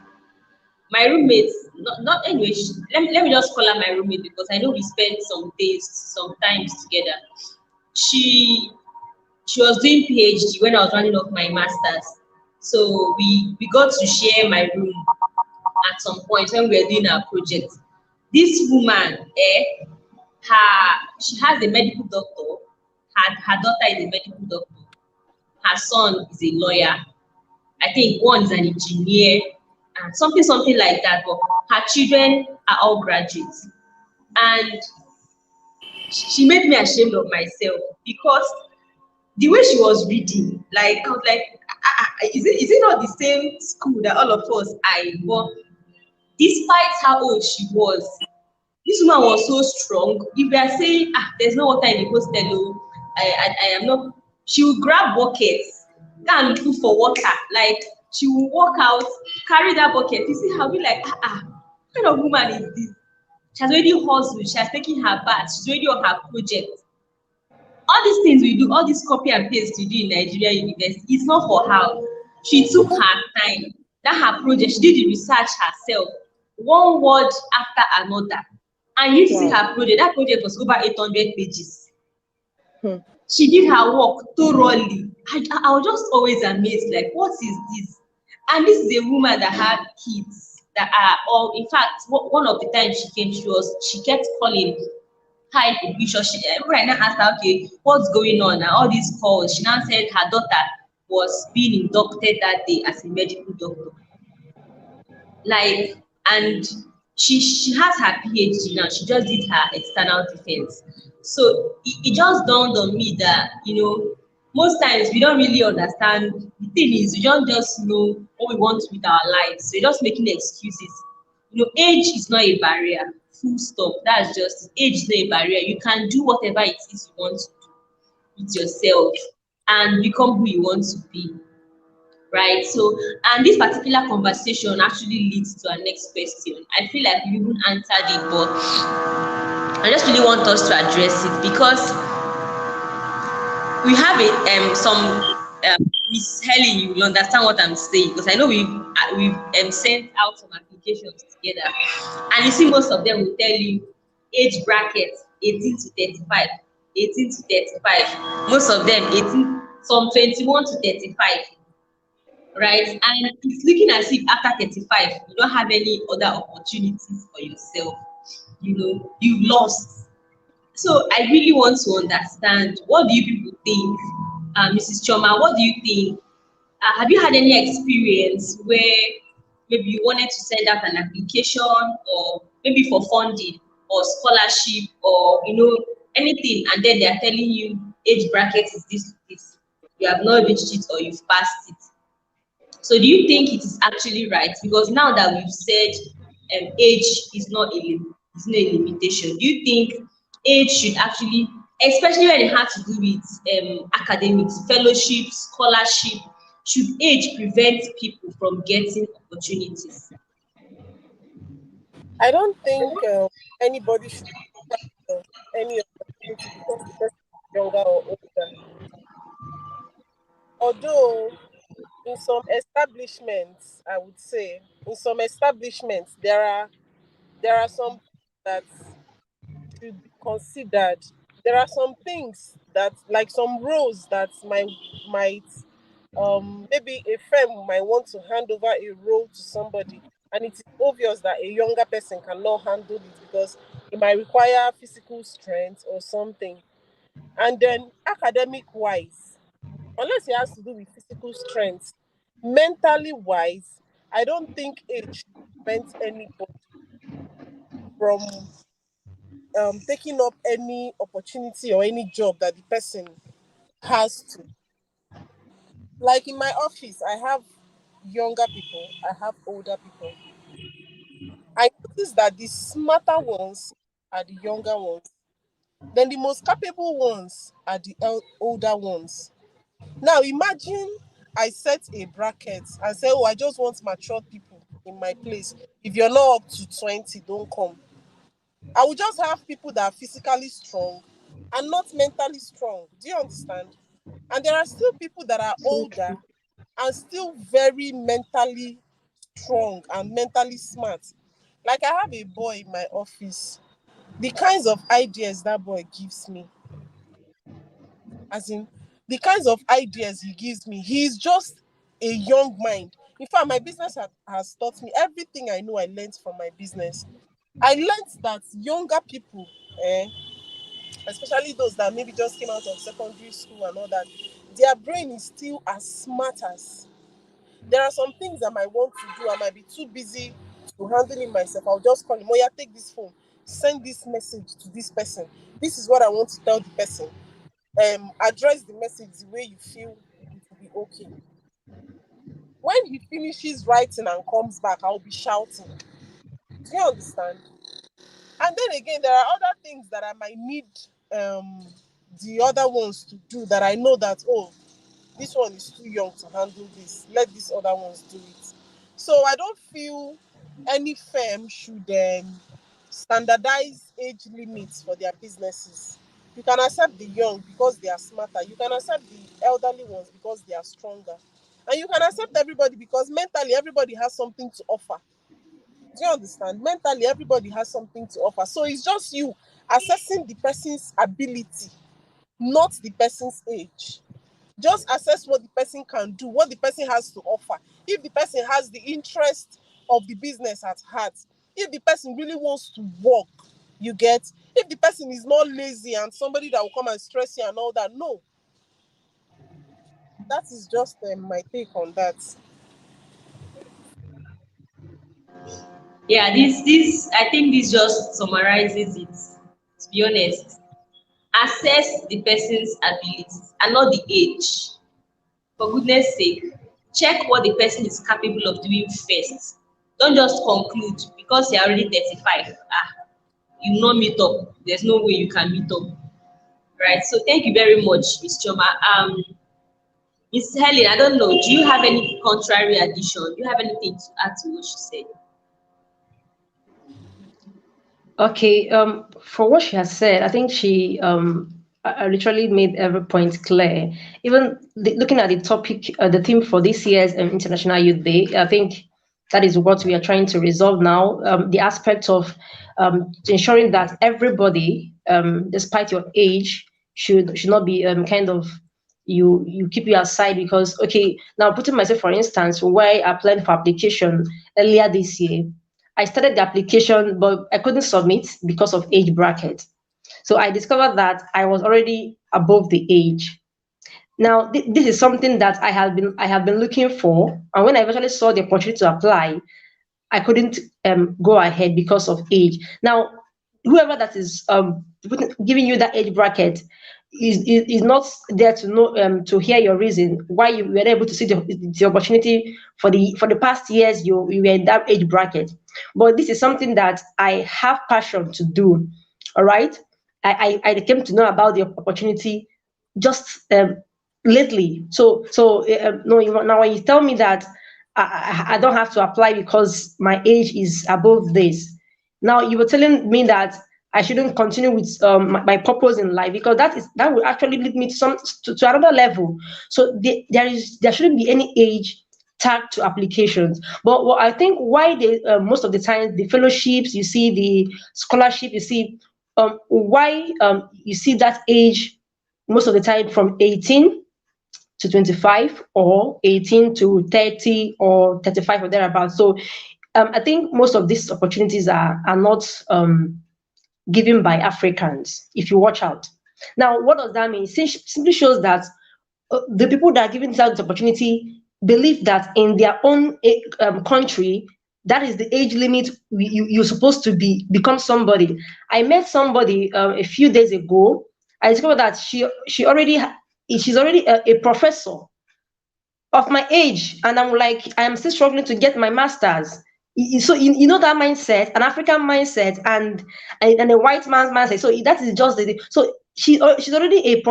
not anyway. Let me just call her my roommate, because I know we spent some times together. She was doing PhD when I was running off my master's. So we got to share my room at some point when we were doing our project. This woman, she has a medical doctor. Her daughter is a medical doctor. Her son is a lawyer. I think one is an engineer, and something like that. But her children are all graduates. And she made me ashamed of myself, because the way she was reading, like, I was like, is it not the same school that all of us are in? But despite how old she was, this woman was so strong. If they are saying, there's no water in the hostel, I am not, she will grab buckets, go and look for water. Like, she will walk out, carry that bucket. You see how we like, what kind of woman is this? She has already hustled, she has taken her bath, she's already on her project. All these things we do, all this copy and paste we do in Nigeria university, it's not for her. She took her time. That her project, she did the research herself, one word after another. And you see her project, that project was over 800 pages. She did her work thoroughly. I was just always amazed, like, what is this? And this is a woman that had kids that are all, in fact, one of the times she came, she kept calling. Hi, Bishop. Right now asked her, okay, what's going on? And all these calls. She now said her daughter was being inducted that day as a medical doctor. Like, and she has her PhD now. She just did her external defense. So it just dawned on me that, most times we don't really understand. The thing is, we don't just know what we want with our lives. We're just making excuses. Age is not a barrier. Full stop. That's just, age is not a barrier. You can do whatever it is you want to do with yourself and become who you want to be, right? So, and this particular conversation actually leads to our next question. I feel like we even answered it, but I just really want us to address it, because we have Miss Helen, you will understand what I'm saying, because I know we've sent out some applications together, and you see most of them will tell you age bracket 18 to 35, 18 to 35, most of them 18, some 21 to 35, right? And it's looking as if after 35 you don't have any other opportunities for yourself. You've lost. So I really want to understand, what do you people think? Mrs. Choma, what do you think? Have you had any experience where maybe you wanted to send out an application, or maybe for funding or scholarship, or anything, and then they are telling you age bracket is this, you have not reached it or you've passed it? So do you think it is actually right? Because now that we've said age is not a limitation? Do you think age should actually, especially when it has to do with academics, fellowship, scholarship, should age prevent people from getting opportunities? I don't think anybody should have any opportunity because the person is younger or older. Although in some establishments, I would say, in some establishments, there are some that should be considered. There are some things that, like some roles that might maybe a firm might want to hand over a role to somebody, and it is obvious that a younger person cannot handle it because it might require physical strength or something. And then academic wise, unless it has to do with physical strength, mentally wise, I don't think age prevents anybody from taking up any opportunity or any job that the person has to. Like in my office, I have younger people, I have older people. I notice that the smarter ones are the younger ones. Then the most capable ones are the older ones. Now imagine I set a bracket and say, oh, I just want mature people in my place. If you're not up to 20, don't come. I will just have people that are physically strong and not mentally strong. Do you understand? And there are still people that are So older true. and still very mentally strong and mentally smart. Like I have a boy in my office. The kinds of ideas that boy gives me, as in the kinds of ideas he gives me, he's just a young mind. In fact, my business has taught me everything I know. I learned from my business. I learned that younger people, especially those that maybe just came out of secondary school and all that, their brain is still as smart as. There are some things I might want to do. I might be too busy to handle it myself. I'll just call him, oh yeah, take this phone, send this message to this person. This is what I want to tell the person. Address the message the way you feel it will be okay. When he finishes writing and comes back, I'll be shouting. Do you understand? And then again, there are other things that I might need um, the other ones to do that I know that, oh, this one is too young to handle this. Let these other ones do it. So I don't feel any firm should standardize age limits for their businesses. You can accept the young because they are smarter. You can accept the elderly ones because they are stronger. And you can accept everybody because mentally everybody has something to offer. Do you understand? Mentally everybody has something to offer. So it's just you assessing the person's ability, not the person's age. Just assess what the person can do, what the person has to offer. If the person has the interest of the business at heart, if the person really wants to work, you get. If the person is not lazy and somebody that will come and stress you and all that, no. That is just my take on that. Yeah, this I think this just summarizes it. To be honest, assess the person's abilities and not the age. For goodness sake, check what the person is capable of doing first. Don't just conclude because you're already 35. You not meet up. There's no way you can meet up. Right. So thank you very much, Ms. Choma. Ms. Helen, I don't know. Do you have any contrary addition? Do you have anything to add to what she said? Okay, for what she has said, I think she I literally made every point clear. Even looking at the topic, the theme for this year's International Youth Day, I think that is what we are trying to resolve now. The aspect of ensuring that everybody, despite your age, should not be kind of you keep you aside because okay, now putting myself for instance, where I applied for application earlier this year. I started the application, but I couldn't submit because of age bracket. So I discovered that I was already above the age. Now, this is something that I have been looking for, and when I eventually saw the opportunity to apply, I couldn't go ahead because of age. Now, whoever that is giving you that age bracket, is not there to know to hear your reason why you were able to see the opportunity for the past years you were in that age bracket. But this is something that I have passion to do. All right. I came to know about the opportunity just lately. No, now when you tell me that I don't have to apply because my age is above this, now you were telling me that I shouldn't continue with my purpose in life, because that will actually lead me to another level. So there shouldn't be any age tag to applications. But what I think why most of the time the fellowships you see, the scholarship you see, why you see that age most of the time from 18 to 25 or 18 to 30 or 35 or thereabouts. So I think most of these opportunities are not given by Africans, if you watch out. Now, what does that mean? Simply shows that the people that are giving this opportunity believe that in their own country, that is the age limit you're supposed to become somebody. I met somebody a few days ago. I discovered that she's already a professor of my age, and I'm like, I'm still struggling to get my master's. So you know that mindset, an African mindset, and a white man's mindset. So that is just the so she's already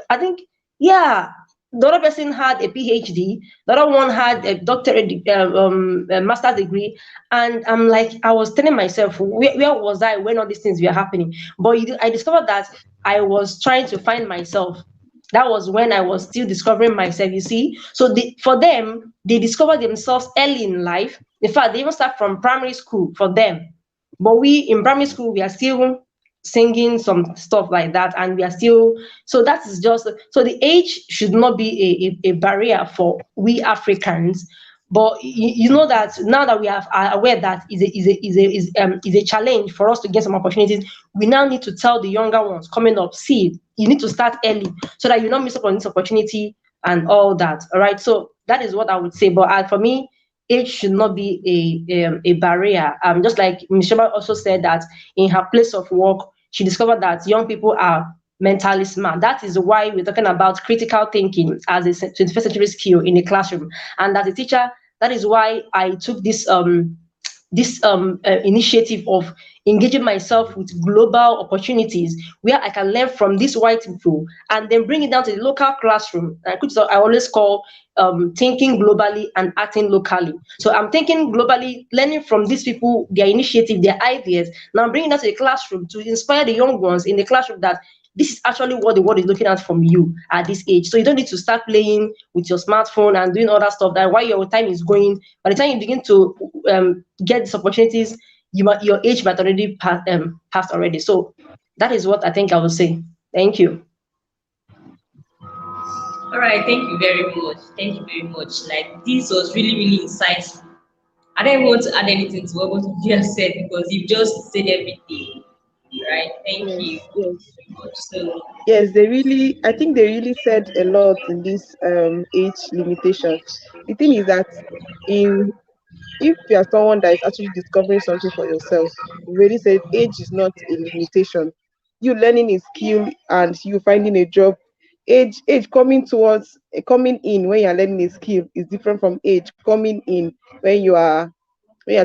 I think, yeah. The other person had a PhD, the other one had a doctorate, a master's degree, and I'm like, I was telling myself, where was I when all these things were happening? But I discovered that I was trying to find myself. That was when I was still discovering myself, you see. So for them, they discover themselves early in life. In fact, they even start from primary school for them. But we in primary school, we are still singing some stuff like that, and we are still, so that is just, so the age should not be a barrier for we Africans. But you know that now that we are aware that is a challenge for us to get some opportunities, we now need to tell the younger ones coming up, see, you need to start early so that you don't miss up on this opportunity and all that. All right. So that is what I would say. But for me, age should not be a barrier. Just like Ms. Sheba also said that in her place of work, she discovered that young people are mentally smart. That is why we're talking about critical thinking as a 21st century skill in a classroom. And as a teacher, that is why I took this initiative of engaging myself with global opportunities where I can learn from these white people and then bring it down to the local classroom, which I always call thinking globally and acting locally. So I'm thinking globally, learning from these people, their initiative, their ideas. Now I'm bringing that to the classroom to inspire the young ones in the classroom that this is actually what the world is looking at from you at this age. So you don't need to start playing with your smartphone and doing other stuff. That while your time is going, by the time you begin to get these opportunities, your age might already passed already. So that is what I think I will say. Thank you. All right, thank you very much. Thank you very much. Like, this was really, really insightful. I don't want to add anything to what both of you have said because you've just said everything. Right? Thank Yes, you yes. very much. So, Yes, I think they really said a lot in this age limitation. The thing is that in if you are someone that is actually discovering something for yourself, you already said age is not a limitation. You learning a skill and you finding a job, age coming in when you are learning a skill is different from age coming in when you are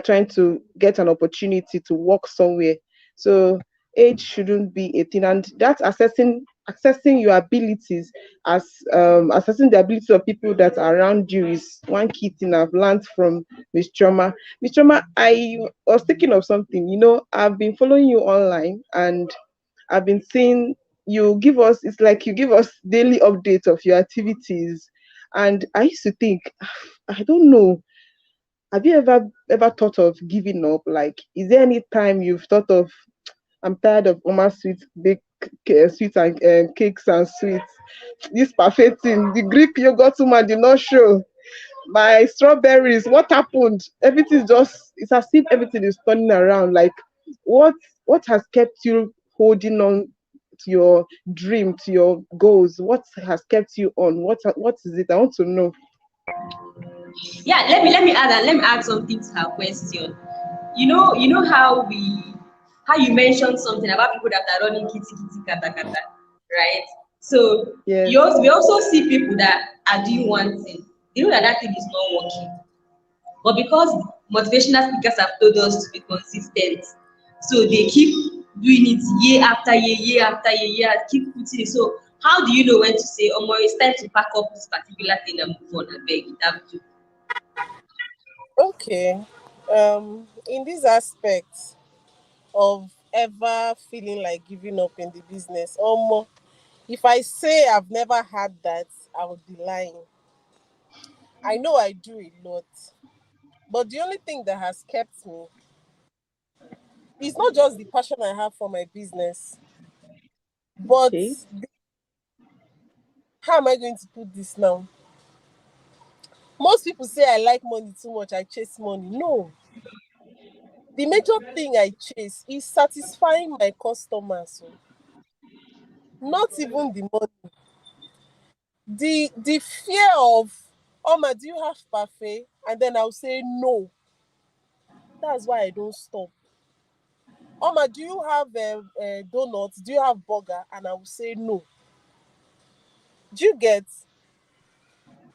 trying to get an opportunity to work somewhere. So age shouldn't be a thing, and that's assessing your abilities as assessing the abilities of people that are around you is one key thing I've learned from Miss Choma. Miss Choma, I was thinking of something. You know, I've been following you online, and I've been seeing it's like you give us daily updates of your activities. And I used to think, I don't know, have you ever thought of giving up? Like, is there any time you've thought of, I'm tired of Oma sweets and cakes and sweets. This perfecting, the Greek yogurt woman did not show. My strawberries, what happened? Everything it's as if everything is turning around. Like, what what has kept you holding on to your dream, to your goals? What has kept you on? What is it? I want to know. yeah, let me add something to her question. You know how how you mentioned something about people that are running kitty kitty kata kata, right? So Yes. we also see people that are doing one thing. They know that that thing is not working, but because motivational speakers have told us to be consistent, so they keep doing it year after year, year after year, keep putting it. So how do you know when to say, "Omo, it's time to pack up this particular thing and move on"? I beg you, that too. Okay. In this aspect of ever feeling like giving up in the business, if I say I've never had that, I would be lying. I know I do a lot, but the only thing that has kept me is not just the passion I have for my business, but Okay. how am I going to put this now? Most people say I like money too much, I chase money. No, the major thing I chase is satisfying my customers. So not even the money. The fear of, Oma, do you have parfait? And then I'll say no. That's why I don't stop. Oma, do you have donuts? Do you have burger? And I will say no. Do you get?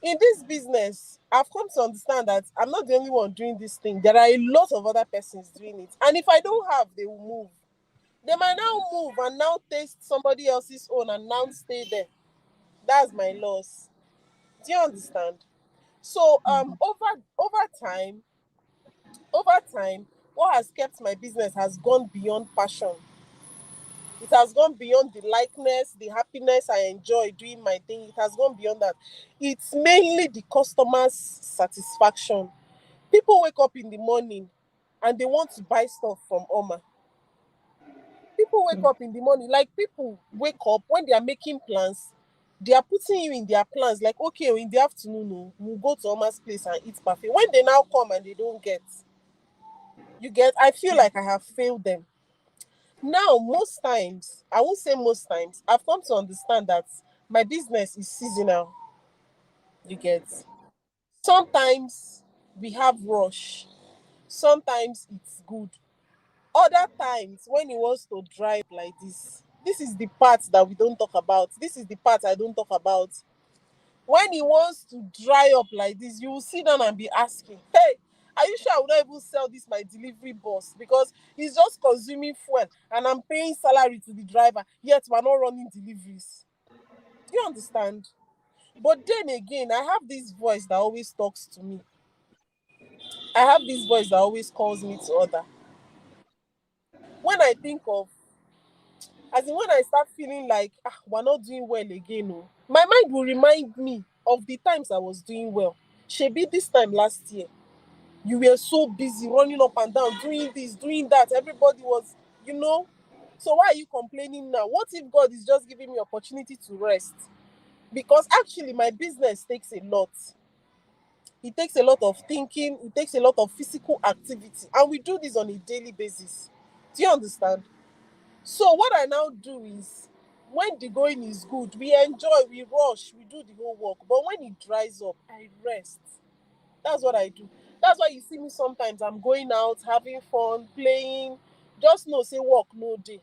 In this business, I've come to understand that I'm not the only one doing this thing. There are a lot of other persons doing it. And if I don't have, they will move. They might now move and now taste somebody else's own and now stay there. That's my loss. Do you understand? So over time, what has kept my business has gone beyond passion. It has gone beyond the likeness, the happiness I enjoy doing my thing. It has gone beyond that. It's mainly the customer's satisfaction. People wake up in the morning and they want to buy stuff from Oma. People wake up in the morning, like people wake up when they are making plans, they are putting you in their plans, like, okay, in the afternoon, we'll go to Oma's place and eat parfait. When they now come and they don't get, you get, I feel like I have failed them. Now, most times, I won't say most times, I've come to understand that my business is seasonal. You get. Sometimes we have rush. Sometimes it's good. Other times, when he wants to drive like this is the part that we don't talk about. This is the part I don't talk about. When he wants to dry up like this, you will sit down and be asking, hey, are you sure I will not even sell this my delivery boss? Because he's just consuming fuel and I'm paying salary to the driver, yet we're not running deliveries. Do you understand? But then again, I have this voice that always talks to me. I have this voice that always calls me to order. When I think of, as in when I start feeling like we're not doing well again, my mind will remind me of the times I was doing well. Shebi this time last year, you were so busy running up and down, doing this, doing that. Everybody was, you know. So why are you complaining now? What if God is just giving me opportunity to rest? Because actually my business takes a lot. It takes a lot of thinking, it takes a lot of physical activity, and we do this on a daily basis. Do you understand? So what I now do is, when the going is good, we enjoy, we rush, we do the whole work. But when it dries up, I rest. That's what I do. That's why you see me sometimes. I'm going out, having fun, playing. Just know, say work no day.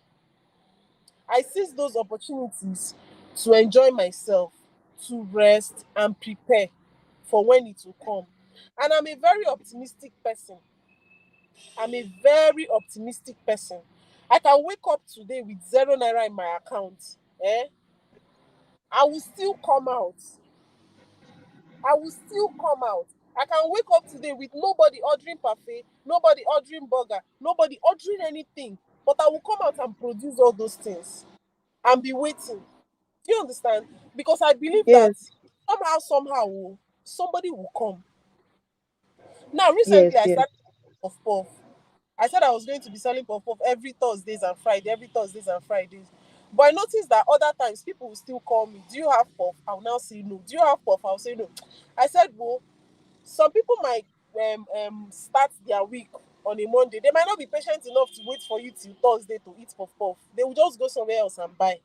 I seize those opportunities to enjoy myself, to rest and prepare for when it will come. And I'm a very optimistic person. I'm a very optimistic person. I can wake up today with 0 naira in my account. Eh? I will still come out. I will still come out. I can wake up today with nobody ordering parfait, nobody ordering burger, nobody ordering anything. But I will come out and produce all those things and be waiting. Do you understand? Because I believe that Yes. somehow, somebody will come. Now, Yes. recently, I Yes. started puff puff. I said I was going to be selling puff puff every Thursdays and Friday, every Thursdays and Fridays. But I noticed that other times people will still call me. Do you have puff? I'll now say no. Do you have puff? I'll say no. I said, well, some people might start their week on a Monday. They might not be patient enough to wait for you till Thursday to eat puff puff. They will just go somewhere else and buy.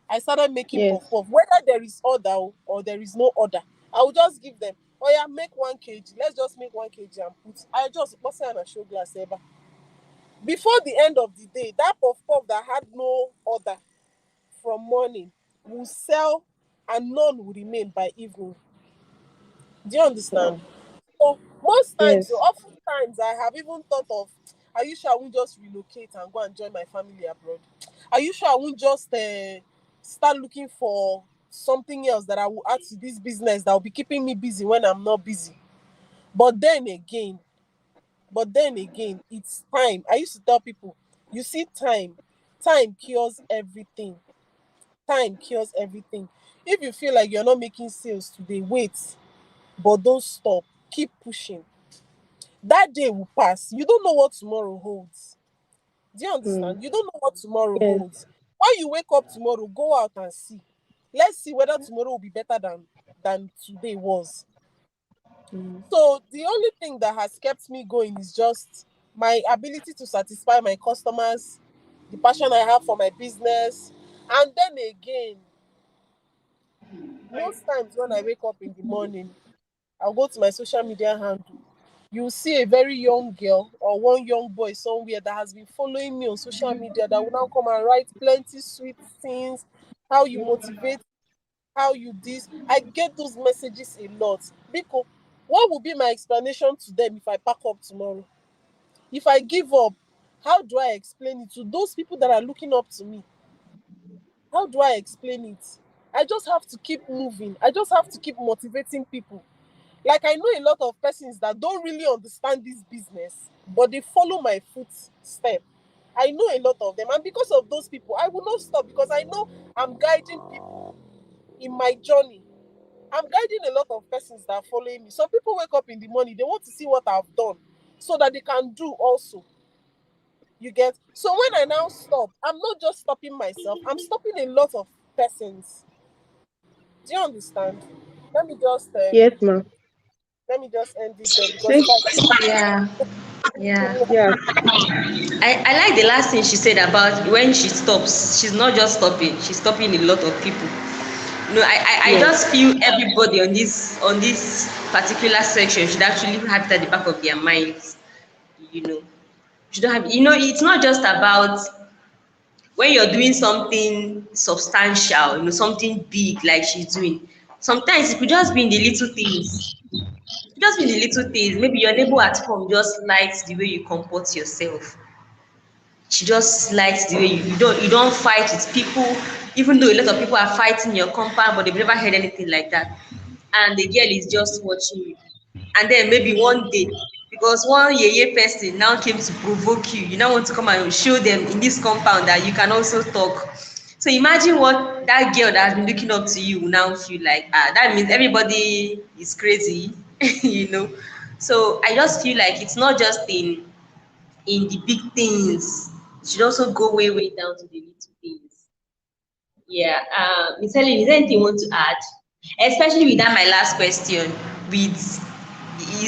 I started making Yes. puff puff. Whether there is order or there is no order, I will just give them. Oh yeah, make 1 kg. Let's just make 1 kg and put. I just what's on a show glass ever. Before the end of the day, that puff puff that had no order from morning will sell and none will remain by evening. Do you understand? Wow. So most times, so Yes. oftentimes I have even thought of, are you sure I won't just relocate and go and join my family abroad? Are you sure I won't just start looking for something else that I will add to this business that will be keeping me busy when I'm not busy? But then again, it's time. I used to tell people, you see, time cures everything. Time cures everything. If you feel like you're not making sales today, wait, but don't stop. Keep pushing. That day will pass. You don't know what tomorrow holds. Do you Mm. understand? You don't know what tomorrow Yes. holds. When you wake up tomorrow, go out and see. Let's see whether tomorrow will be better than today was. Mm. So the only thing that has kept me going is just my ability to satisfy my customers, the passion I have for my business, and then again, most times when I wake up in the morning, I'll go to my social media handle. You'll see a very young girl or one young boy somewhere that has been following me on social media that will now come and write plenty sweet things, how you motivate, how you this. I get those messages a lot. Because what will be my explanation to them if I pack up tomorrow? If I give up, how do I explain it to those people that are looking up to me? How do I explain it? I just have to keep moving. I just have to keep motivating people. Like I know a lot of persons that don't really understand this business, but they follow my footstep. I know a lot of them, and because of those people, I will not stop because I know I'm guiding people in my journey. I'm guiding a lot of persons that are following me. Some people wake up in the morning, they want to see what I've done so that they can do also. You get? So when I now stop, I'm not just stopping myself, I'm stopping a lot of persons. Do you understand? Let me just Yes, ma'am. let me just end it there because Thank if I keep Yeah, yeah. Yeah. I like the last thing she said about when she stops, she's not just stopping, she's stopping a lot of people. No, I Yes. just feel everybody on this particular section should actually have that at the back of their minds. You know, you don't have, it's not just about when you're doing something substantial, something big like she's doing. Sometimes it could just be in the little things. Just be in the little things. Maybe your neighbor at home just likes the way you comport yourself. She just likes the way you don't fight with people, even though a lot of people are fighting your compound, but they've never heard anything like that. And the girl is just watching you. And then maybe one day, because one yeye person now came to provoke you, you now want to come and show them in this compound that you can also talk. So imagine what that girl that has been looking up to you will now feel like. That means everybody is crazy, you know. So I just feel like it's not just in the big things. It should also go way, way down to the little things. Yeah. Miss Helen, is there anything you want to add? Especially with that my last question. With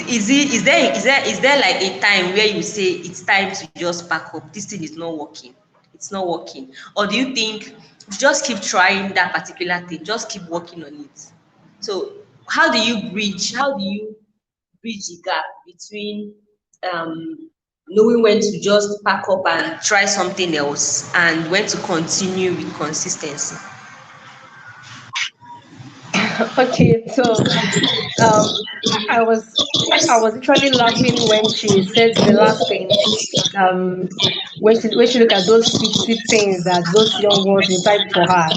is there like a time where you say it's time to just pack up? This thing is not working. It's not working. Or do you think just keep trying that particular thing? Just keep working on it. So how do you bridge the gap between knowing when to just pack up and try something else and when to continue with consistency? Okay, so I was actually laughing when she said the last thing. Um, when she look at those sweet sweet things that those young ones will type for her,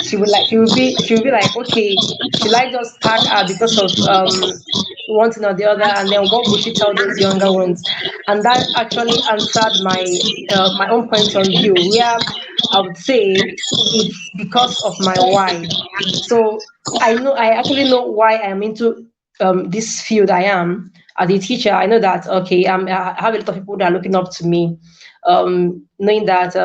she will be like, okay, should I just tag her because of one thing or the other, and then what would she tell those younger ones? And that actually answered my own point of view, where I would say it's because of my why. So I actually know why I'm into this field I am as a teacher. I know that okay, I have a lot of people that are looking up to me, knowing that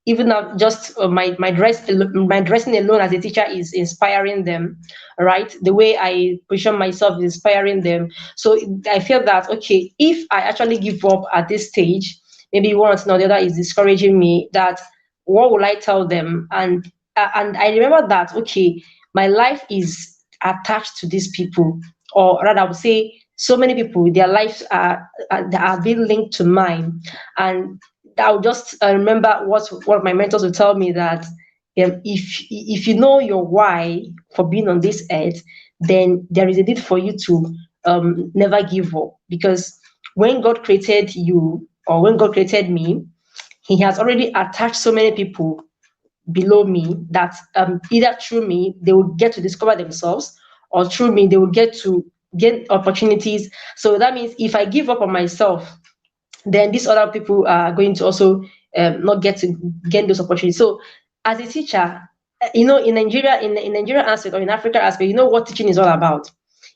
even now just my dressing alone as a teacher is inspiring them, right? The way I position myself is inspiring them. So I feel that okay, if I actually give up at this stage, maybe one or the other is discouraging me, that what will I tell them? And I remember that okay, my life is attached to these people, or rather I would say so many people, their lives are being linked to mine. And I'll just remember what one of my mentors would tell me, that if you know your why for being on this earth, then there is a need for you to never give up. Because when God created you, or when God created me, He has already attached so many people below me that either through me they will get to discover themselves, or through me they will get to gain opportunities. So that means if I give up on myself, then these other people are going to also not get to gain those opportunities. So as a teacher, in Nigeria, in Nigerian aspect, or in Africa aspect, you know what teaching is all about.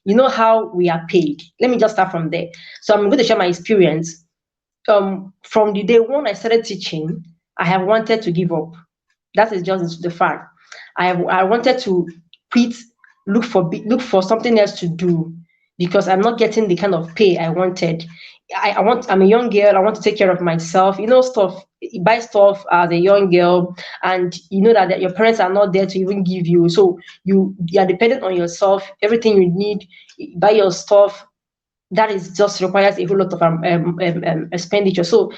You know how we are paid. Let me just start from there. So I'm going to share my experience. From the day one I started teaching, I have wanted to give up. That is just the fact. I wanted to quit, look for something else to do, because I'm not getting the kind of pay I wanted. I'm a young girl. I want to take care of myself. Stuff. You buy stuff as a young girl, and you know that your parents are not there to even give you. So you are dependent on yourself. Everything you need, you buy your stuff. That is just requires a whole lot of expenditure. So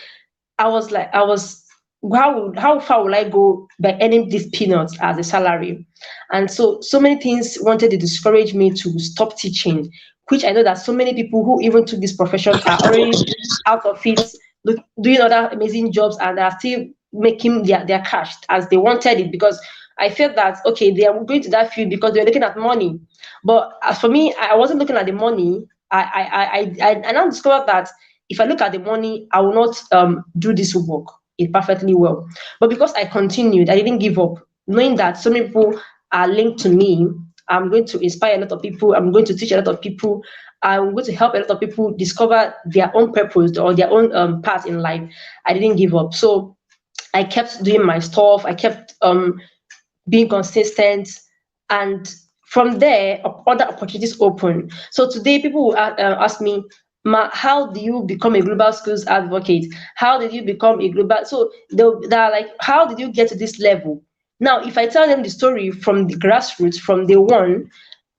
I was like, how far will I go by earning these peanuts as a salary? And so many things wanted to discourage me to stop teaching, which I know that so many people who even took this profession are already out of it, doing other amazing jobs, and are still making their cash as they wanted it. Because I felt that, okay, they are going to that field because they're looking at money. But as for me, I wasn't looking at the money. I now discovered that if I look at the money, I will not do this work it perfectly well. But because I continued, I didn't give up, knowing that so many people are linked to me. I'm going to inspire a lot of people. I'm going to teach a lot of people. I'm going to help a lot of people discover their own purpose or their own path in life. I didn't give up. So I kept doing my stuff. I kept being consistent. And from there, other opportunities open. So today, people will ask me, Ma, how do you become a global schools advocate? How did you become a global? So they're like, how did you get to this level? Now, if I tell them the story from the grassroots, from day one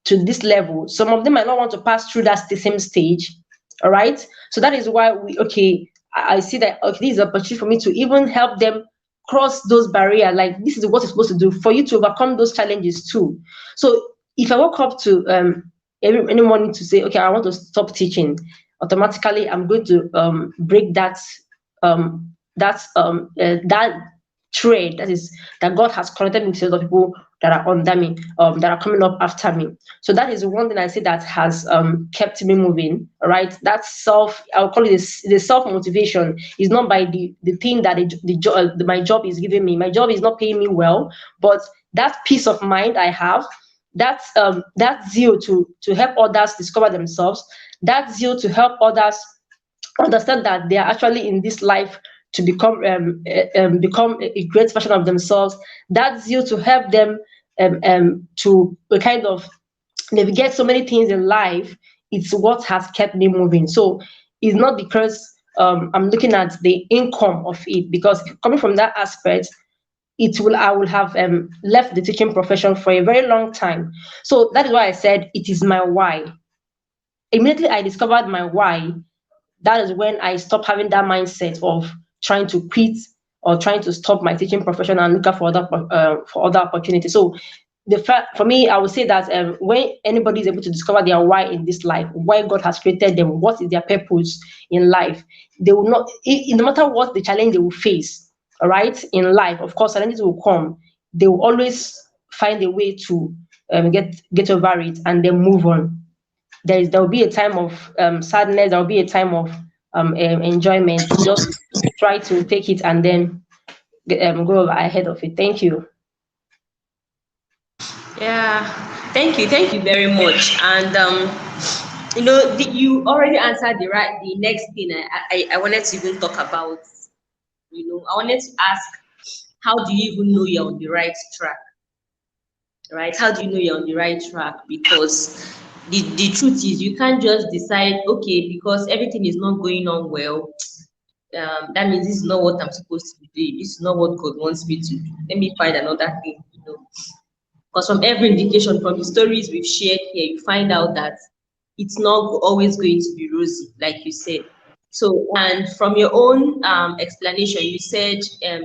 to this level, some of them might not want to pass through that the same stage. All right. So that is why I see that, okay, this is an opportunity for me to even help them cross those barriers. Like, this is what you're supposed to do for you to overcome those challenges too. So if I woke up to any morning to say, okay, I want to stop teaching, automatically I'm going to break that trade that God has connected me to other people that are under me, that are coming up after me. So that is one thing I say that has kept me moving. All right, that's I'll call it the self motivation. Is not by the thing that my job is giving me. My job is not paying me well, but that peace of mind I have, that zeal to help others discover themselves, that zeal to help others understand that they are actually in this life to become a great version of themselves, that zeal to help them to kind of navigate so many things in life. It's what has kept me moving. So it's not because I'm looking at the income of it, because coming from that aspect, I will have left the teaching profession for a very long time. So that is why I said it is my why. Immediately I discovered my why, that is when I stopped having that mindset of trying to quit or trying to stop my teaching profession and look out for other opportunities. So for me, I would say that when anybody is able to discover their why in this life, why God has created them, what is their purpose in life, they will not, no matter what the challenge they will face, all right, in life, of course, challenges will come. They will always find a way to get over it and then move on. There will be a time of sadness. There will be a time of enjoyment. Just try to take it and then go ahead of it. Thank you. Yeah, thank you very much. And you already answered the next thing I wanted to even talk about. I wanted to ask, how do you even know you're on the right track? Right? How do you know you're on the right track? Because the truth is, you can't just decide, okay, because everything is not going on well, that means this is not what I'm supposed to be doing. This is not what God wants me to do. Let me find another thing. Because from every indication, from the stories we've shared here, you find out that it's not always going to be rosy, like you said. So, and from your own explanation, you said,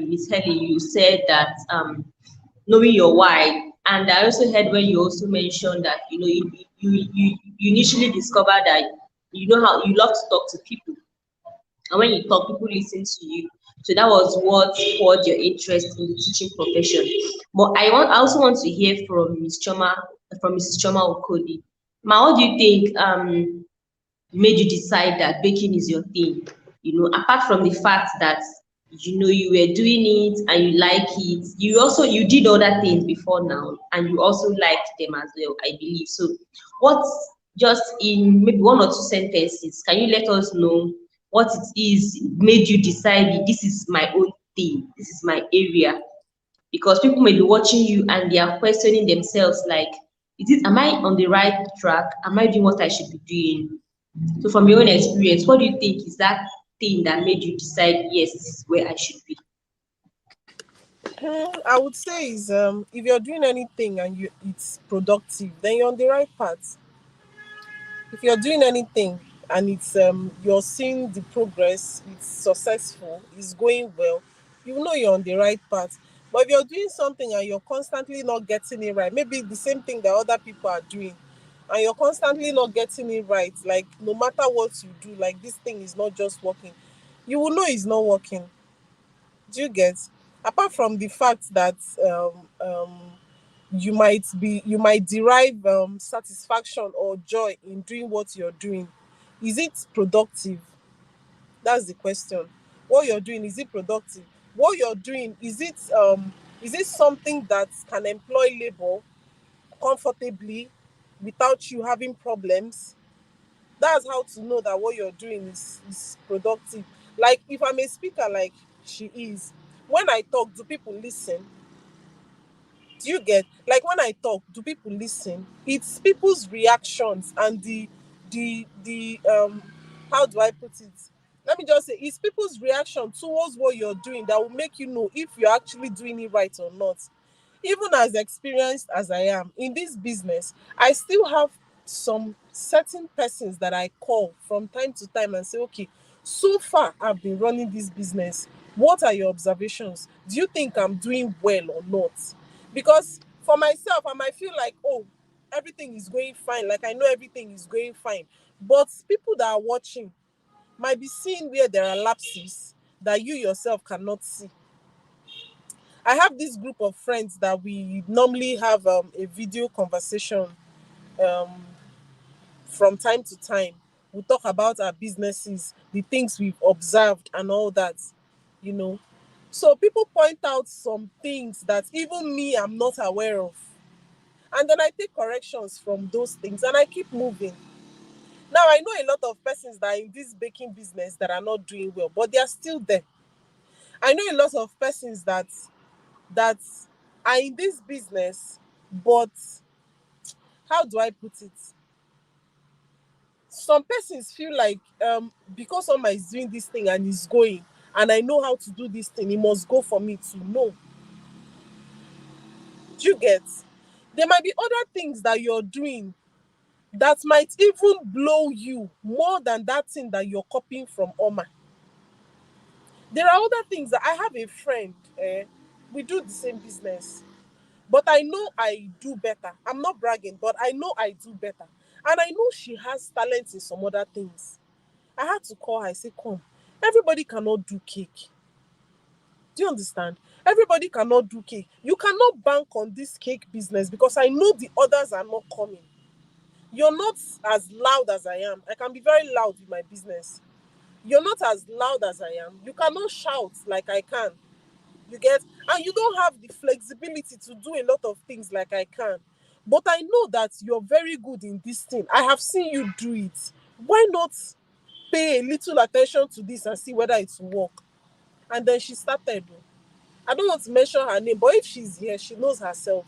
Miss Helen, you said that knowing your why. And I also heard when you also mentioned that, you initially discover that you know how you love to talk to people. And when you talk, people listen to you. So that was what spurred your interest in the teaching profession. But I also want to hear from Mrs. Choma Okodi. Ma, what do you think made you decide that baking is your thing? Apart from the fact that you were doing it and you like it, you did other things before now, and you also liked them as well, I believe. So, what just in maybe one or two sentences, can you let us know what it is made you decide this is my own thing, this is my area? Because people may be watching you and they are questioning themselves, like, am I on the right track? Am I doing what I should be doing? So from your own experience, what do you think is that thing that made you decide, yes, this is where I should be? I would say is if you're doing anything and it's productive, then you're on the right path. If you're doing anything and it's you're seeing the progress, it's successful, it's going well, you know you're on the right path. But if you're doing something and you're constantly not getting it right, maybe the same thing that other people are doing, and you're constantly not getting it right, like no matter what you do, like this thing is not just working, you will know it's not working. Do you get? Apart from the fact that you might derive satisfaction or joy in doing what you're doing, is it productive? That's the question. What you're doing, is it productive? What you're doing, is it something that can employ labor comfortably without you having problems? That's how to know that what you're doing is productive. Like if I'm a speaker like she is, when I talk, do people listen? Do you get? Like when I talk, do people listen? It's people's reactions and the how do I put it? Let me just say, it's people's reaction towards what you're doing that will make you know if you're actually doing it right or not. Even as experienced as I am in this business, I still have some certain persons that I call from time to time and say, okay, so far I've been running this business. What are your observations? Do you think I'm doing well or not? Because for myself, I might feel like, oh, everything is going fine. Like I know everything is going fine. But people that are watching might be seeing where there are lapses that you yourself cannot see. I have this group of friends that we normally have a video conversation um, from time to time. We talk about our businesses, the things we've observed, and all that, you know. So people point out some things that even me, I'm not aware of. And then I take corrections from those things and I keep moving. Now, I know a lot of persons that are in this baking business that are not doing well, but they are still there. I know a lot of persons that are in this business, but how do I put it? Some persons feel like because someone is doing this thing and is going, and I know how to do this thing, it must go for me to know. Do you get? There might be other things that you're doing that might even blow you more than that thing that you're copying from Oma. There are other things that I have a friend, we do the same business, but I know I do better. I'm not bragging, but I know I do better. And I know she has talent in some other things. I had to call her, I say, come, everybody cannot do cake. Do you understand? Everybody cannot do cake. You cannot bank on this cake business because I know the others are not coming. You're not as loud as I am. I can be very loud with my business. You're not as loud as I am. You cannot shout like I can. You get? And you don't have the flexibility to do a lot of things like I can. But I know that you're very good in this thing. I have seen you do it. Why not pay a little attention to this and see whether it will work? And then she started. I don't want to mention her name, but if she's here, she knows herself.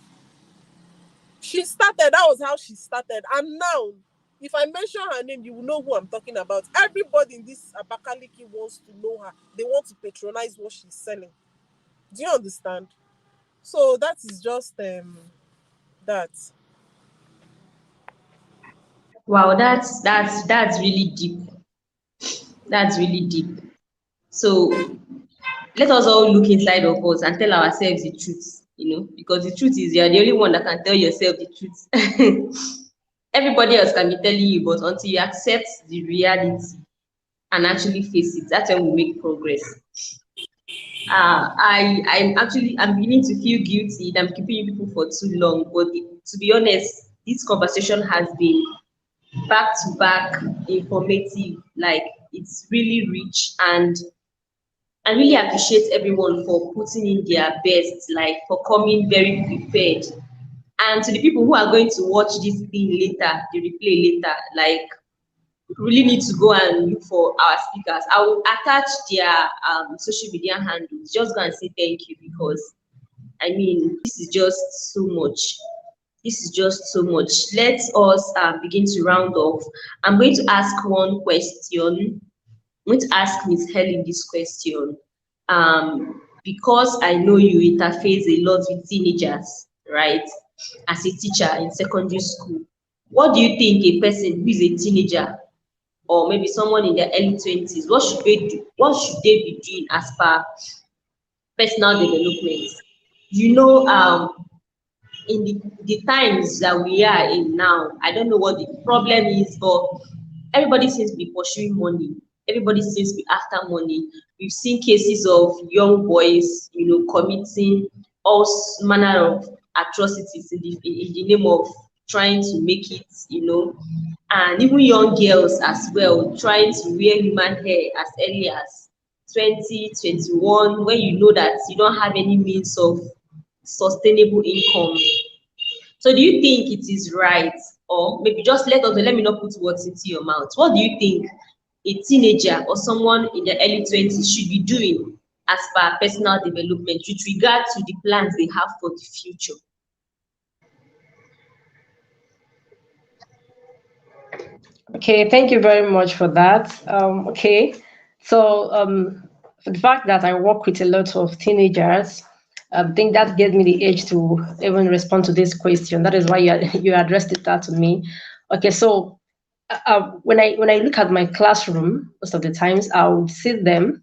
She started, that was how she started. And now, if I mention her name, you will know who I'm talking about. Everybody in this Abakaliki wants to know her. They want to patronize what she's selling. Do you understand? So that is just that. Wow, that's really deep. That's really deep. So let us all look inside of us and tell ourselves the truth, because the truth is you're the only one that can tell yourself the truth. Everybody else can be telling you, but until you accept the reality and actually face it, that's when we make progress. I'm beginning to feel guilty that I'm keeping you people for too long, but to be honest, this conversation has been back to back informative. Like, it's really rich, and I really appreciate everyone for putting in their best, like for coming very prepared. And to the people who are going to watch this thing later, the replay later, like, really need to go and look for our speakers. I will attach their social media handles. Just go and say thank you, because I mean, this is just so much. This is just so much. Let us begin to round off. I'm going to ask one question. I'm going to ask Miss Helen this question. Because I know you interface a lot with teenagers, right? As a teacher in secondary school, what do you think a person who is a teenager, or maybe someone in their early 20s, what should they do? What should they be doing as per personal development? You know, in the times that we are in now, I don't know what the problem is, but everybody seems to be pursuing money. Everybody seems to be after money. We've seen cases of young boys, committing all manner of atrocities in the name of trying to make it, and even young girls as well, trying to wear human hair as early as 20, 21, when you know that you don't have any means of sustainable income. So do you think it is right, or maybe just let me not put words into your mouth. What do you think a teenager or someone in their early 20s should be doing as per personal development with regard to the plans they have for the future? Okay, thank you very much for that. Okay, so for the fact that I work with a lot of teenagers, I think that gave me the age to even respond to this question. That is why you addressed it that to me. Okay, so when I look at my classroom, most of the times I would see them.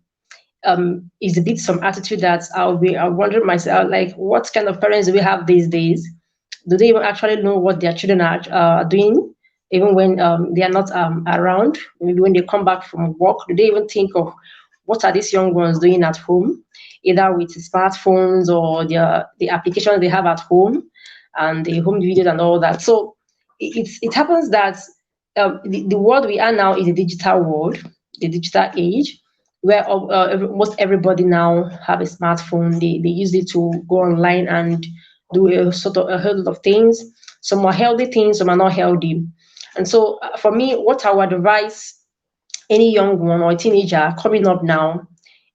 Is a bit some attitude that I wonder myself, like, what kind of parents do we have these days? Do they even actually know what their children are doing, even when they are not around? Maybe when they come back from work, do they even think of what are these young ones doing at home, either with smartphones or the applications they have at home and the home videos and all that? So it happens that the world we are now is a digital world, the digital age, where most everybody now have a smartphone. They use it to go online and do a whole lot of things. Some are healthy things, some are not healthy. And so for me, what I would advise any young one or teenager coming up now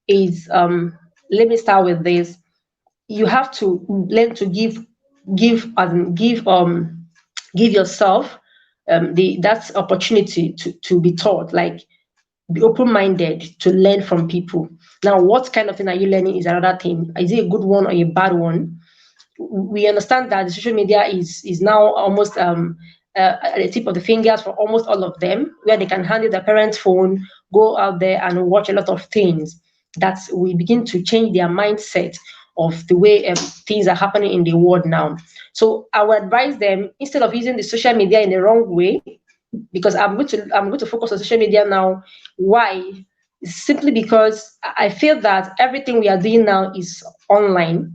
is, let me start with this. You have to learn to give give yourself the that opportunity to be taught, like be open-minded to learn from people. Now, what kind of thing are you learning is another thing. Is it a good one or a bad one? We understand that the social media is now almost at the tip of the fingers for almost all of them, where they can handle their parents' phone, go out there and watch a lot of things. That we begin to change their mindset of the way things are happening in the world now. So I would advise them, instead of using the social media in the wrong way, because I'm going to focus on social media now. Why? Simply because I feel that everything we are doing now is online.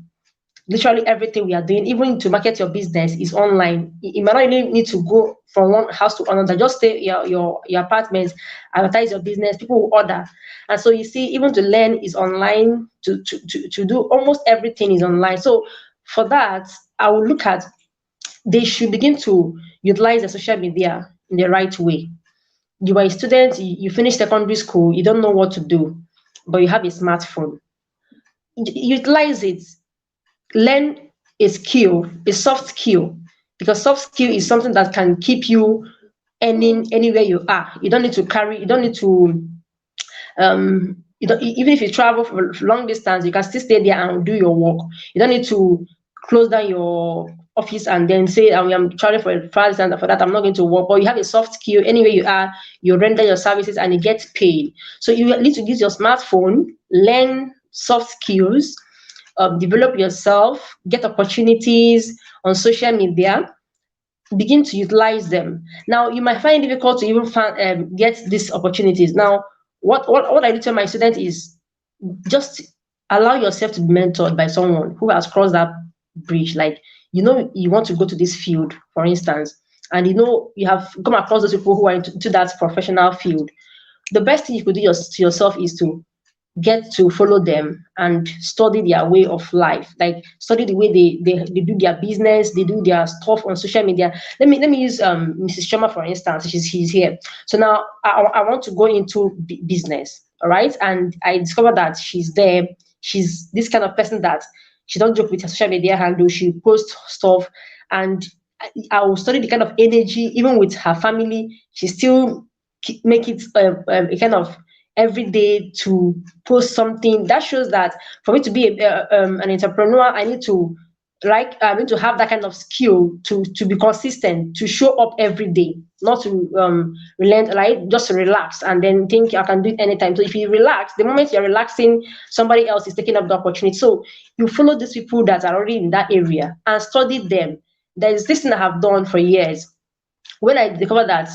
Literally everything we are doing, even to market your business, is online. You might not even need to go from one house to another. Just stay your apartment, advertise your business, people will order. And so you see, even to learn is online, to do almost everything is online. So for that, I will look at, they should begin to utilize the social media in the right way. You are a student, you finish secondary school, you don't know what to do, but you have a smartphone. Utilize it, learn a skill, a soft skill, because soft skill is something that can keep you earning anywhere you are. You don't need to carry, you don't need to you don't, even if you travel for long distance, you can still stay there and do your work. You don't need to close down office and then say, I'm traveling for this and for that, I'm not going to work. But you have a soft skill, anywhere you are, you render your services and you get paid. So you need to use your smartphone, learn soft skills, develop yourself, get opportunities on social media, begin to utilize them. Now, you might find it difficult to even get these opportunities. Now, what I do tell my students is just allow yourself to be mentored by someone who has crossed that bridge. Like, you want to go to this field, for instance, and you have come across those people who are into that professional field. The best thing you could do to yourself is to get to follow them and study their way of life, like study the way they do their business, they do their stuff on social media. Let me use Mrs. Choma, for instance. She's here. So now I want to go into business, all right? And I discovered that she's there. She's this kind of person that she don't joke with her social media handle. She posts stuff, and I will study the kind of energy, even with her family. She still make it a kind of every day to post something. That shows that for me to be an entrepreneur, I need to have that kind of skill to be consistent, to show up every day, not to relent, like just to relax and then think I can do it anytime. So if you relax, the moment you're relaxing, somebody else is taking up the opportunity. So you follow these people that are already in that area and study them. There's this thing I have done for years. When I discovered that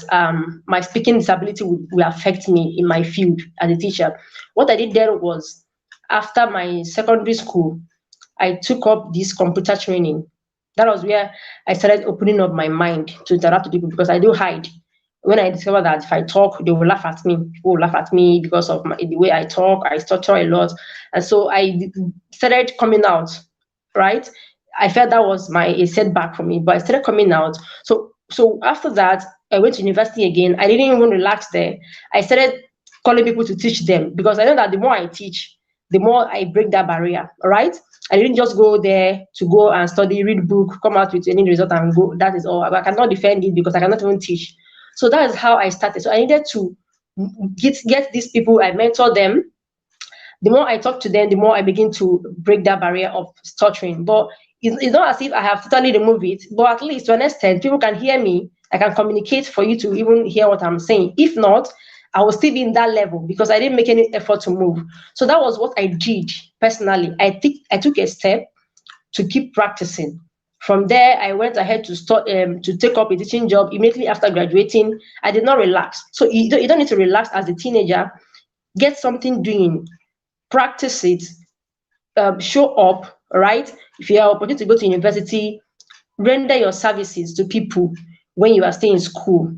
my speaking disability will affect me in my field as a teacher, what I did then was, after my secondary school, I took up this computer training. That was where I started opening up my mind to interact with people, because I do hide. When I discovered that if I talk, they will laugh at me. People will laugh at me because of the way I talk. I stutter a lot. And so I started coming out, right? I felt that was a setback for me, but I started coming out. So after that, I went to university again. I didn't even relax there. I started calling people to teach them, because I know that the more I teach, the more I break that barrier. All right. I didn't just go there to go and study, read book, come out with any result and go. That is all. I cannot defend it because I cannot even teach. So that is how I started. So I needed to get these people. I mentor them. The more I talk to them, the more I begin to break that barrier of stuttering. But it's not as if I have totally removed it, but at least to an extent, people can hear me. I can communicate for you to even hear what I'm saying. If not, I will still be in that level because I didn't make any effort to move. So that was what I did personally. I took a step to keep practicing. From there, I went ahead to take up a teaching job immediately after graduating. I did not relax. So you don't need to relax as a teenager. Get something doing, practice it, show up, right? If you have opportunity to go to university, render your services to people when you are still in school.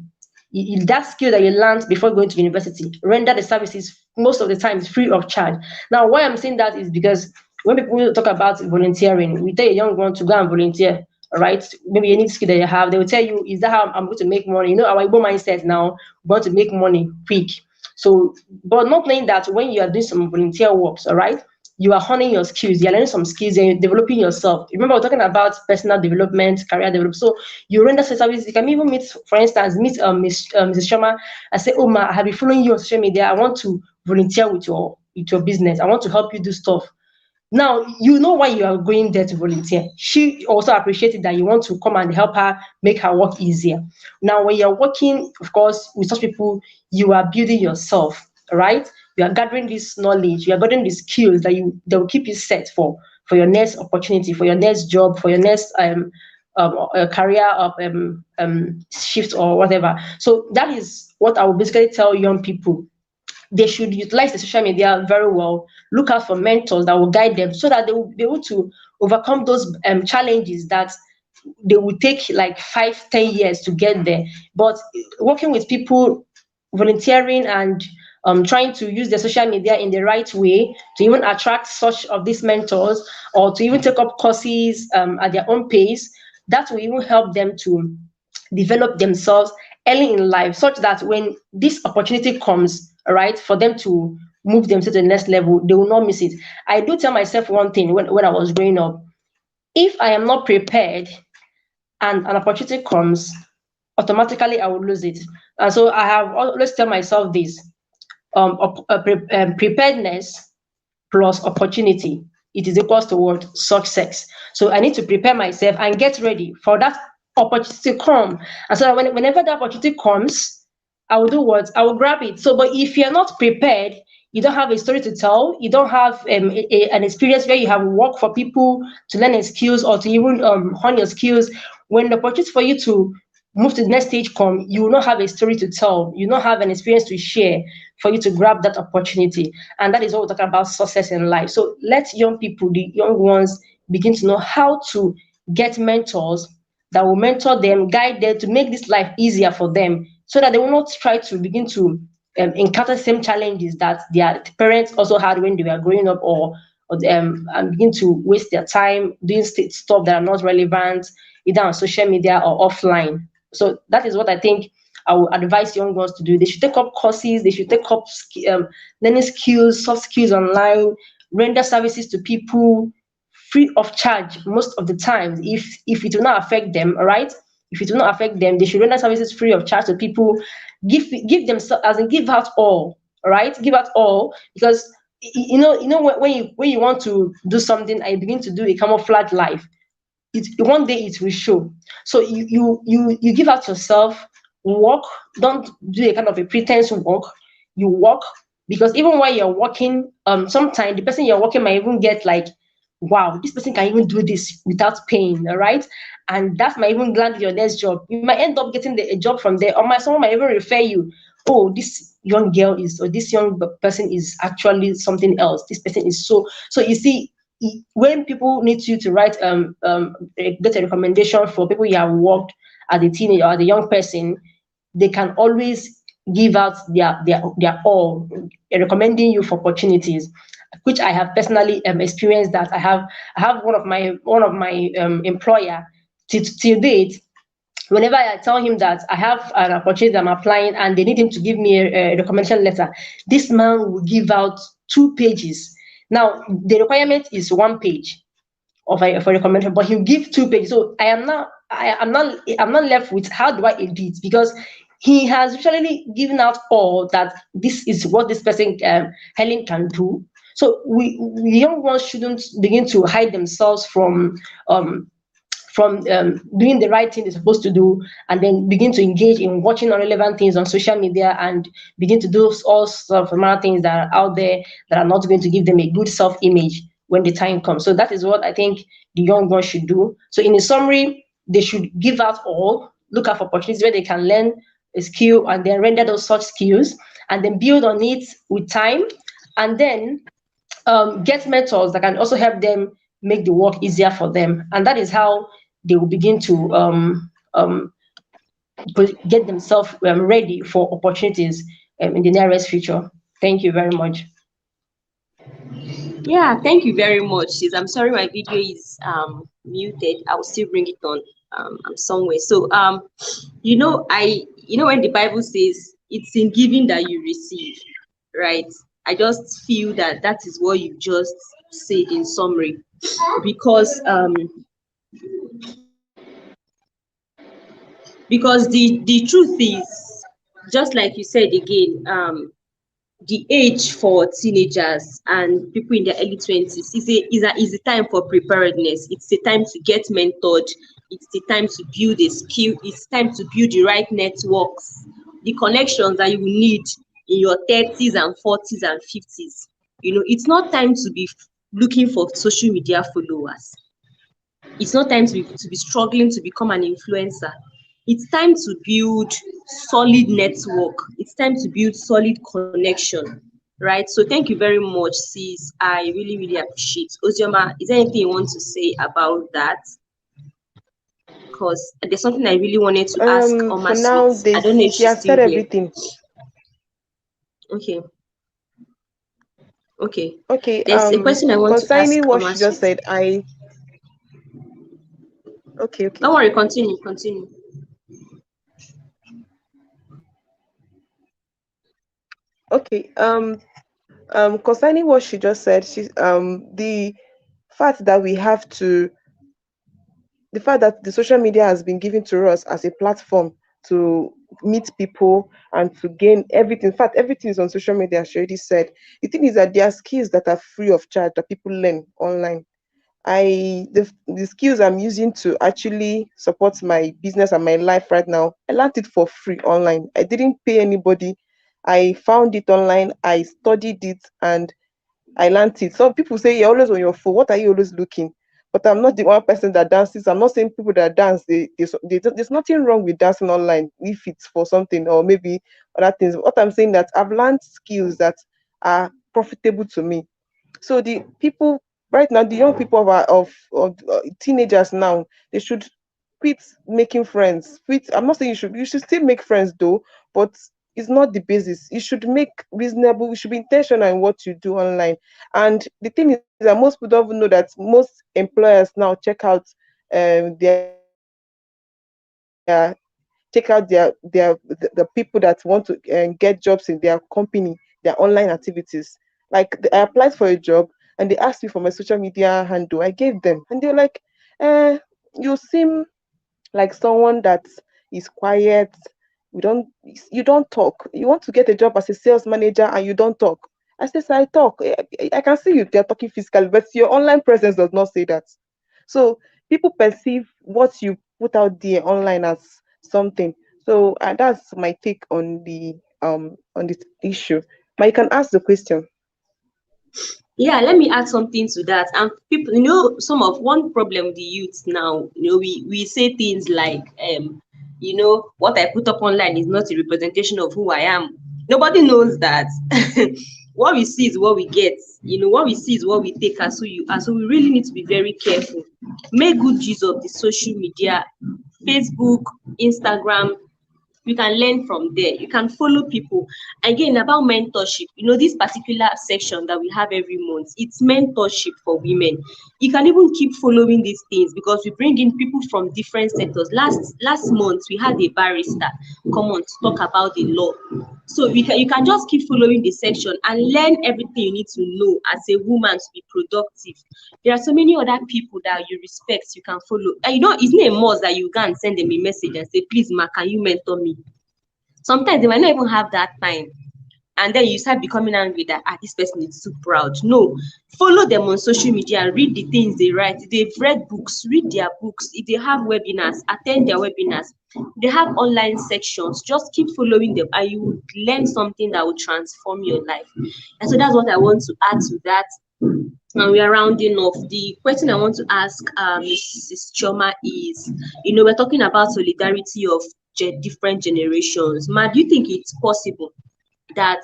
That skill that you learned before going to university, render the services most of the time free of charge. Now, why I'm saying that is because when people talk about volunteering, we tell a young one to go and volunteer, all right? Maybe any skill that you have, they will tell you, is that how I'm going to make money? You know, our Igbo mindset now, we want to make money quick. So, but not knowing that when you are doing some volunteer works, all right, you are honing your skills, you're learning some skills, and you're developing yourself. Remember, we're talking about personal development, career development. So you render service. You can even meet, for instance, Mrs. Sharma and say, "Oh, ma, I have been following you on social media. I want to volunteer with your business. I want to help you do stuff." Now, you know why you are going there to volunteer. She also appreciated that you want to come and help her make her work easier. Now, when you're working, of course, with such people, you are building yourself, right? You are gathering this knowledge, you are gathering the skills that will keep you set for your next opportunity, for your next job, for your next career shift or whatever. So that is what I would basically tell young people. They should utilize the social media very well. Look out for mentors that will guide them so that they will be able to overcome those challenges that they will take like 5-10 years to get there. But working with people, volunteering, and trying to use the social media in the right way to even attract such of these mentors, or to even take up courses at their own pace, that will even help them to develop themselves early in life, such that when this opportunity comes, right, for them to move themselves to the next level, they will not miss it. I do tell myself one thing when I was growing up: if I am not prepared and an opportunity comes, automatically I will lose it. And so I have always tell myself this: preparedness plus opportunity, it is equals to what? Success. So I need to prepare myself and get ready for that opportunity to come. And so that whenever that opportunity comes, I will do what? I will grab it. So, but if you're not prepared, you don't have a story to tell, you don't have an experience where you have worked for people to learn a skills or to even hone your skills, when the opportunity for you to move to the next stage come, you will not have a story to tell, you will not have an experience to share for you to grab that opportunity. And that is what we're talking about, success in life. So let young people, the young ones, begin to know how to get mentors that will mentor them, guide them to make this life easier for them, so that they will not try to begin to encounter same challenges that their parents also had when they were growing up, or and begin to waste their time doing stuff that are not relevant, either on social media or offline. So that is what I think I would advise young ones to do. They should take up courses, they should take up learning skills, soft skills online, render services to people free of charge most of the time, if it will not affect them, all right? If it will not affect them, they should render services free of charge to people. Give them, as in give out all right? Give out all, because when you want to do something and you begin to do a camouflage life, one day it will show. So you give out yourself, work, don't do a kind of a pretense work. You work, because even while you're working, sometimes the person you're working might even get like, wow, this person can even do this without paying, all right? And that might even land your next job. You might end up getting a job from there, or someone might even refer you. Oh, this young girl is, or this young person is actually something else. This person is so. You see, when people need you to write get a recommendation for people you have worked as a teenager or as a young person, they can always give out their all, recommending you for opportunities, which I have personally experienced. That I have one of my employer till date. Whenever I tell him that I have an opportunity I'm applying and they need him to give me a recommendation letter, this man will give out 2 pages. Now, the requirement is 1 page of a recommendation, but he'll give 2 pages. So I'm not left with how do I edit, because he has literally given out all that this is what this person Helen can do. So we young ones shouldn't begin to hide themselves um, from doing the right thing they're supposed to do, and then begin to engage in watching irrelevant things on social media, and begin to do all sorts of other things that are out there that are not going to give them a good self-image when the time comes. So that is what I think the young ones should do. So in a summary, they should give out all, look out for opportunities where they can learn a skill and then render those such skills, and then build on it with time, and then get mentors that can also help them make the work easier for them. And that is how they will begin to get themselves ready for opportunities in the nearest future. Thank you very much. Yeah, thank you very much, sis. I'm sorry my video is muted. I will still bring it on. I'm somewhere. So when the Bible says it's in giving that you receive, right? I just feel that that is what you just said in summary, because the truth is, just like you said again, the age for teenagers and people in their early 20s is a time for preparedness. It's the time to get mentored. It's the time to build a skill. It's time to build the right networks, the connections that you will need in your 30s and 40s and 50s. It's not time to be looking for social media followers. It's not time to be struggling to become an influencer. It's time to build solid network. It's time to build solid connection, right? So thank you very much, sis. I really, really appreciate. Ozioma, is there anything you want to say about that? Because there's something I really wanted to ask Oma For now, Smith. I don't know if she she's has still said here. everything. Okay. Okay. Okay, There's a question I want to ask concerning what Oma she just Smith. said, okay. Don't worry, continue. Okay, concerning what she just said, the fact that we have to, the fact that the social media has been given to us as a platform to meet people and to gain everything. In fact, everything is on social media, as she already said. The thing is that there are skills that are free of charge that people learn online. The skills I'm using to actually support my business and my life right now, I learned it for free online. I didn't pay anybody. I found it online, I studied it, and I learned it. Some people say you're always on your phone. What are you always looking? But I'm not the one person that dances. I'm not saying people that dance, there's nothing wrong with dancing online if it's for something or maybe other things. What I'm saying that I've learned skills that are profitable to me. So the people right now, the young people of teenagers now, they should quit making friends. Quit. I'm not saying you should still make friends though, but it's not the basis. You should make reasonable. You should be intentional in what you do online. And the thing is that most people don't even know that most employers now their check out the people that want to get jobs in their company, their online activities. Like I applied for a job and they asked me for my social media handle. I gave them, and they're like, "You seem like someone that is quiet. We don't, you don't talk. You want to get a job as a sales manager and you don't talk." I said, "So I talk. I can see you. They're talking physically, but your online presence does not say that." So people perceive what you put out there online as something. So that's my take on this issue. But you can ask the question. Yeah, let me add something to that. And people, some of one problem with the youth now, we say things like, what I put up online is not a representation of who I am. Nobody knows that. What we see is what we get. What we see is what we take as who you are. So we really need to be very careful. Make good use of the social media, Facebook, Instagram. You can learn from there. You can follow people. Again, about mentorship, this particular section that we have every month, it's mentorship for women. You can even keep following these things because we bring in people from different sectors. Last month we had a barrister come on to talk about the law. So you can just keep following the section and learn everything you need to know as a woman to be productive. There are so many other people that you respect, you can follow. And it's not a must that you can send them a message and say, please ma, can you mentor me? Sometimes they might not even have that time. And then you start becoming angry that this person is too proud. No, follow them on social media and read the things they write. If they've read books, read their books. If they have webinars, attend their webinars. They have online sections. Just keep following them and you will learn something that will transform your life. And so that's what I want to add to that. And we are rounding off. The question I want to ask Mrs. Choma is, we're talking about solidarity of different generations. Ma, do you think it's possible that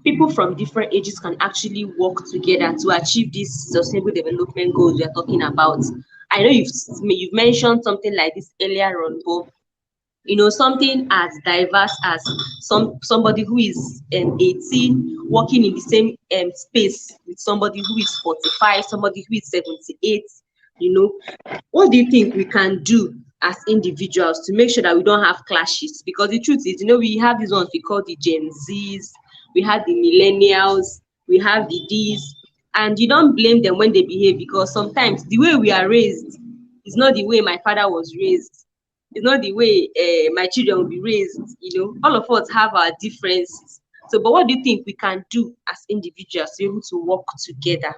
people from different ages can actually work together to achieve these sustainable development goals we are talking about? I know you've mentioned something like this earlier on, but something as diverse as somebody who is 18 working in the same space with somebody who is 45, somebody who is 78. What do you think we can do as individuals to make sure that we don't have clashes? Because the truth is, we have these ones we call the Gen Zs, we have the millennials, we have the Ds, and you don't blame them when they behave, because sometimes the way we are raised is not the way my father was raised. It's not the way my children will be raised. All of us have our differences. So, but what do you think we can do as individuals to be able to work together?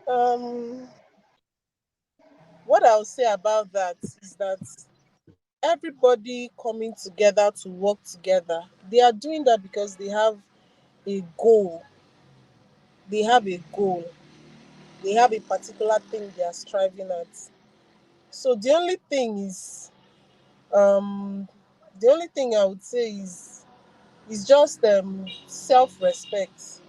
Um, what I'll say about that is that everybody coming together to work together, they are doing that because they have a goal. They have a goal. They have a particular thing they are striving at. So um, the only thing I would say is just self-respect.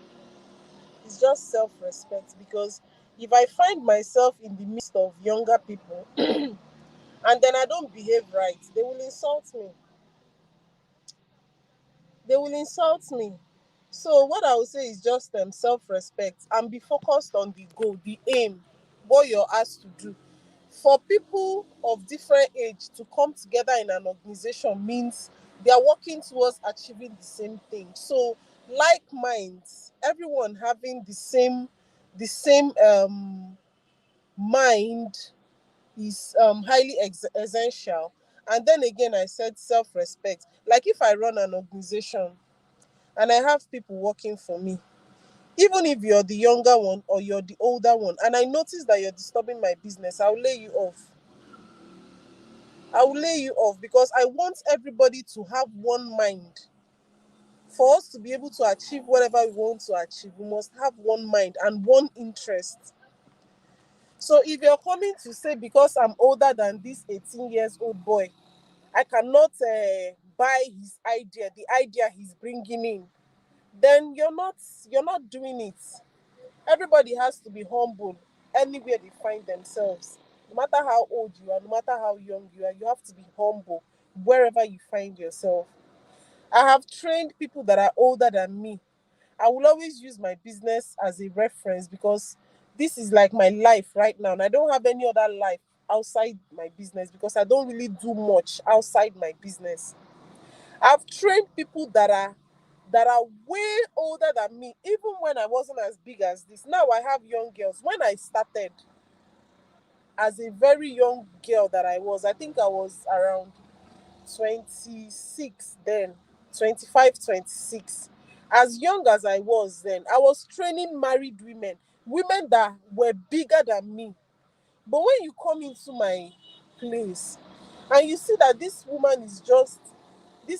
It's just self-respect, because if I find myself in the midst of younger people and then I don't behave right, they will insult me. They will insult me. So what I would say is just self-respect, and be focused on the goal, the aim, what you're asked to do. For people of different age to come together in an organization means they are working towards achieving the same thing. So like minds, everyone having the same mind is highly essential. And then again, I said self-respect. Like if I run an organization and I have people working for me. Even if you're the younger one or you're the older one, and I notice that you're disturbing my business, I'll lay you off. I will lay you off because I want everybody to have one mind. For us to be able to achieve whatever we want to achieve, we must have one mind and one interest. So if you're coming to say because I'm older than this 18 years old boy, I cannot buy his idea, the idea he's bringing in, then you're not doing it. Everybody has to be humble anywhere they find themselves. No matter how old you are, no matter how young you are, you have to be humble wherever you find yourself. I have trained people that are older than me. I will always use my business as a reference because this is like my life right now. And I don't have any other life outside my business because I don't really do much outside my business. I've trained people that are way older than me, even when I wasn't as big as this. Now I have young girls. When I started as a very young girl that I think I was around 26 then, 25, 26. As young as I was then, I was training married women, women that were bigger than me. But when you come into my place and you see that this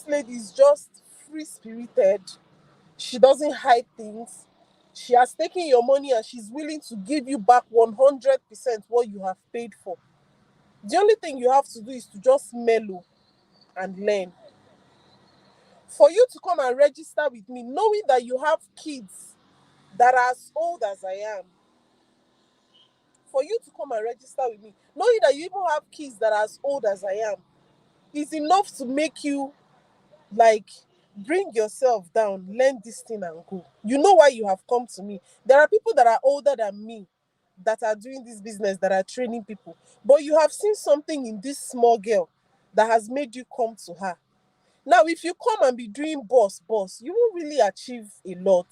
lady is just free spirited, she doesn't hide things. She has taken your money and she's willing to give you back 100% what you have paid for. The only thing you have to do is to just mellow and learn. For you to come and register with me, knowing that you have kids that are as old as I am, for you to come and register with me, knowing that you even have kids that are as old as I am, is enough to make you like bring yourself down, learn this thing and go. You know why you have come to me. There are people that are older than me that are doing this business, that are training people, but you have seen something in this small girl that has made you come to her. Now if you come and be doing boss, you won't really achieve a lot.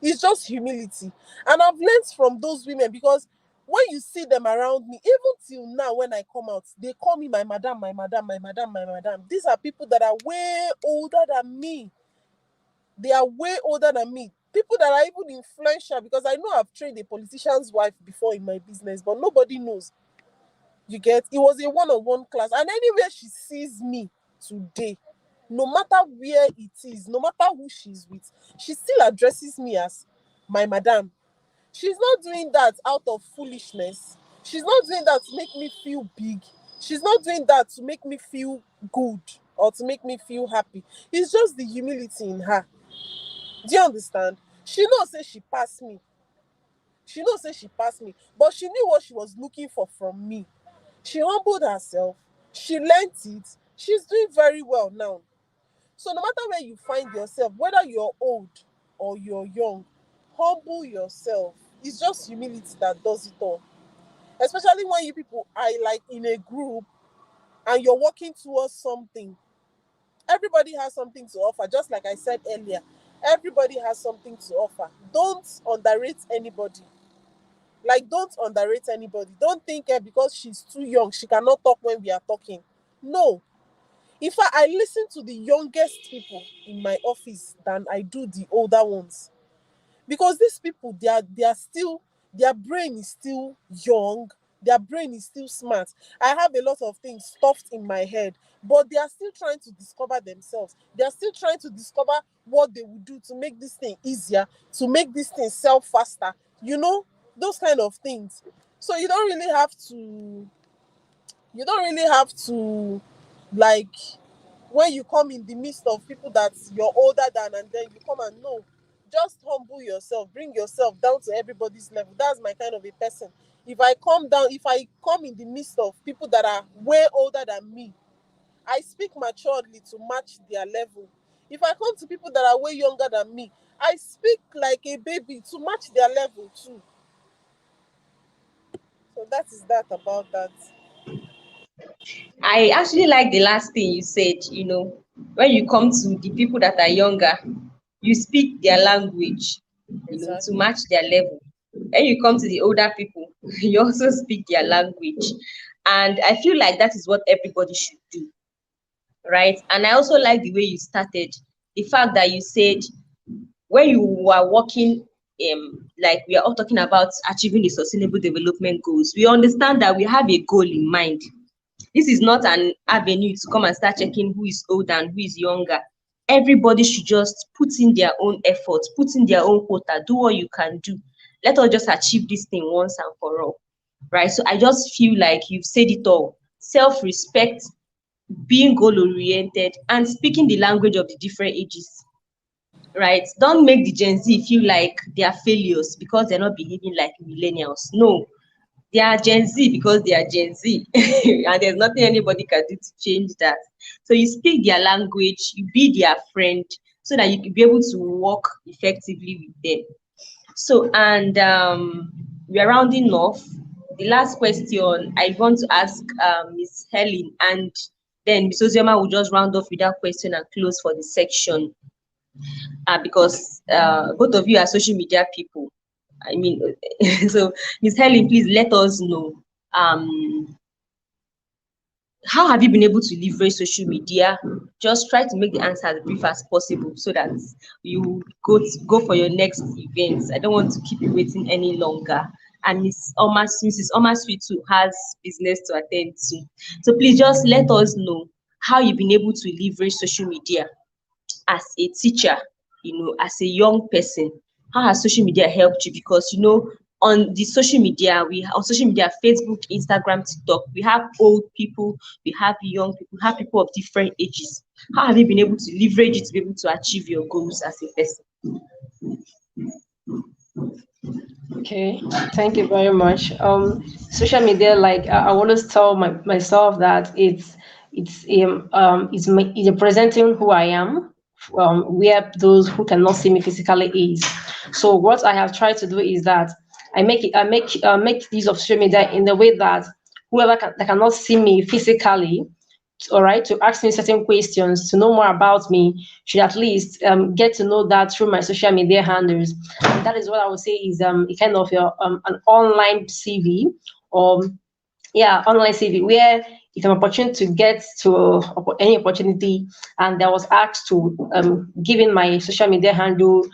It's just humility. And I've learned from those women because when you see them around me, even till now when I come out, they call me my madam, my madam, my madam, my madam. These are people that are way older than me. They are way older than me. People that are even influential, because I know I've trained a politician's wife before in my business, but nobody knows. You get, it was a one-on-one class. And anywhere she sees me today, no matter where it is, no matter who she's with, she still addresses me as my madam. She's not doing that out of foolishness. She's not doing that to make me feel big. She's not doing that to make me feel good or to make me feel happy. It's just the humility in her. Do you understand? She knows say she passed me. She knows say she passed me. But she knew what she was looking for from me. She humbled herself. She learnt it. She's doing very well now. So no matter where you find yourself, whether you're old or you're young, humble yourself. It's just humility that does it all. Especially when you people are like in a group and you're working towards something. Everybody has something to offer. Just like I said earlier, everybody has something to offer. Don't underrate anybody. Like, don't underrate anybody. Don't think because she's too young, she cannot talk when we are talking. No. In fact, I listen to the youngest people in my office than I do the older ones. Because these people, they are still, their brain is still young, their brain is still smart. I have a lot of things stuffed in my head, but they are still trying to discover themselves. They are still trying to discover what they will do to make this thing easier, to make this thing sell faster, those kind of things. So you don't really have to like, when you come in the midst of people that you're older than, and then you come and no, just humble yourself, bring yourself down to everybody's level. That's my kind of a person. If I come in the midst of people that are way older than me, I speak maturely to match their level. If I come to people that are way younger than me, I speak like a baby to match their level too. So that is that about that. I actually like the last thing you said, when you come to the people that are younger, you speak their language, to Exactly. match their level. When you come to the older people, you also speak their language. And I feel like that is what everybody should do, right? And I also like the way you started. the fact that you said when you were working, like we are all talking about achieving the sustainable development goals, we understand that we have a goal in mind. This is not an avenue to come and start checking who is older and who is younger. Everybody should just put in their own effort, put in their own quota, do what you can do. Let us just achieve this thing once and for all, right? So I just feel like you've said it all. Self-respect, being goal-oriented, and speaking the language of the different ages, right? Don't make the Gen Z feel like they are failures because they're not behaving like millennials. No, they are Gen Z because they are Gen Z, and there's nothing anybody can do to change that. So you speak their language, you be their friend, so that you can be able to work effectively with them. So, and we are rounding off. The last question I want to ask Ms. Helen, and then Ms. Ozioma will just round off with that question and close for the section. Because both of you are social media people. I mean, so Ms. Helen, please let us know, how have you been able to leverage social media? Just try to make the answer as brief as possible so that you go for your next events. I don't want to keep you waiting any longer. And Mrs. Omasui too has business to attend to. So please just let us know how you've been able to leverage social media as a teacher, as a young person. How has social media helped you? Because on social media, Facebook, Instagram, TikTok, we have old people, we have young people, we have people of different ages. How have you been able to leverage it to be able to achieve your goals as a person? Okay, thank you very much. Social media, like I always tell myself that it's representing who I am, where those who cannot see me physically is. So what I have tried to do is that I make use of social media in the way that whoever that cannot see me physically, all right, to ask me certain questions, to know more about me, should at least get to know that through my social media handles. And that is what I would say is a kind of an online CV, or online CV, where if I'm opportune to get to any opportunity and I was asked to give in my social media handle,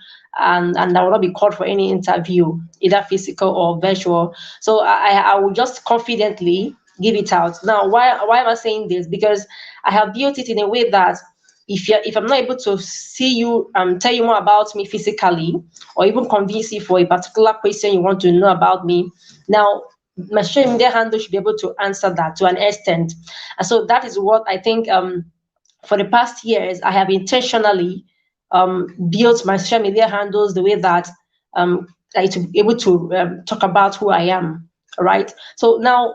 and I will not be called for any interview, either physical or virtual. So I will just confidently give it out. Now, why am I saying this? Because I have built it in a way that if I'm not able to see you, tell you more about me physically, or even convince you for a particular question you want to know about me, now my social media handle should be able to answer that to an extent. And so that is what I think for the past years I have intentionally built my social media handles the way that to be able to talk about who I am, right? So now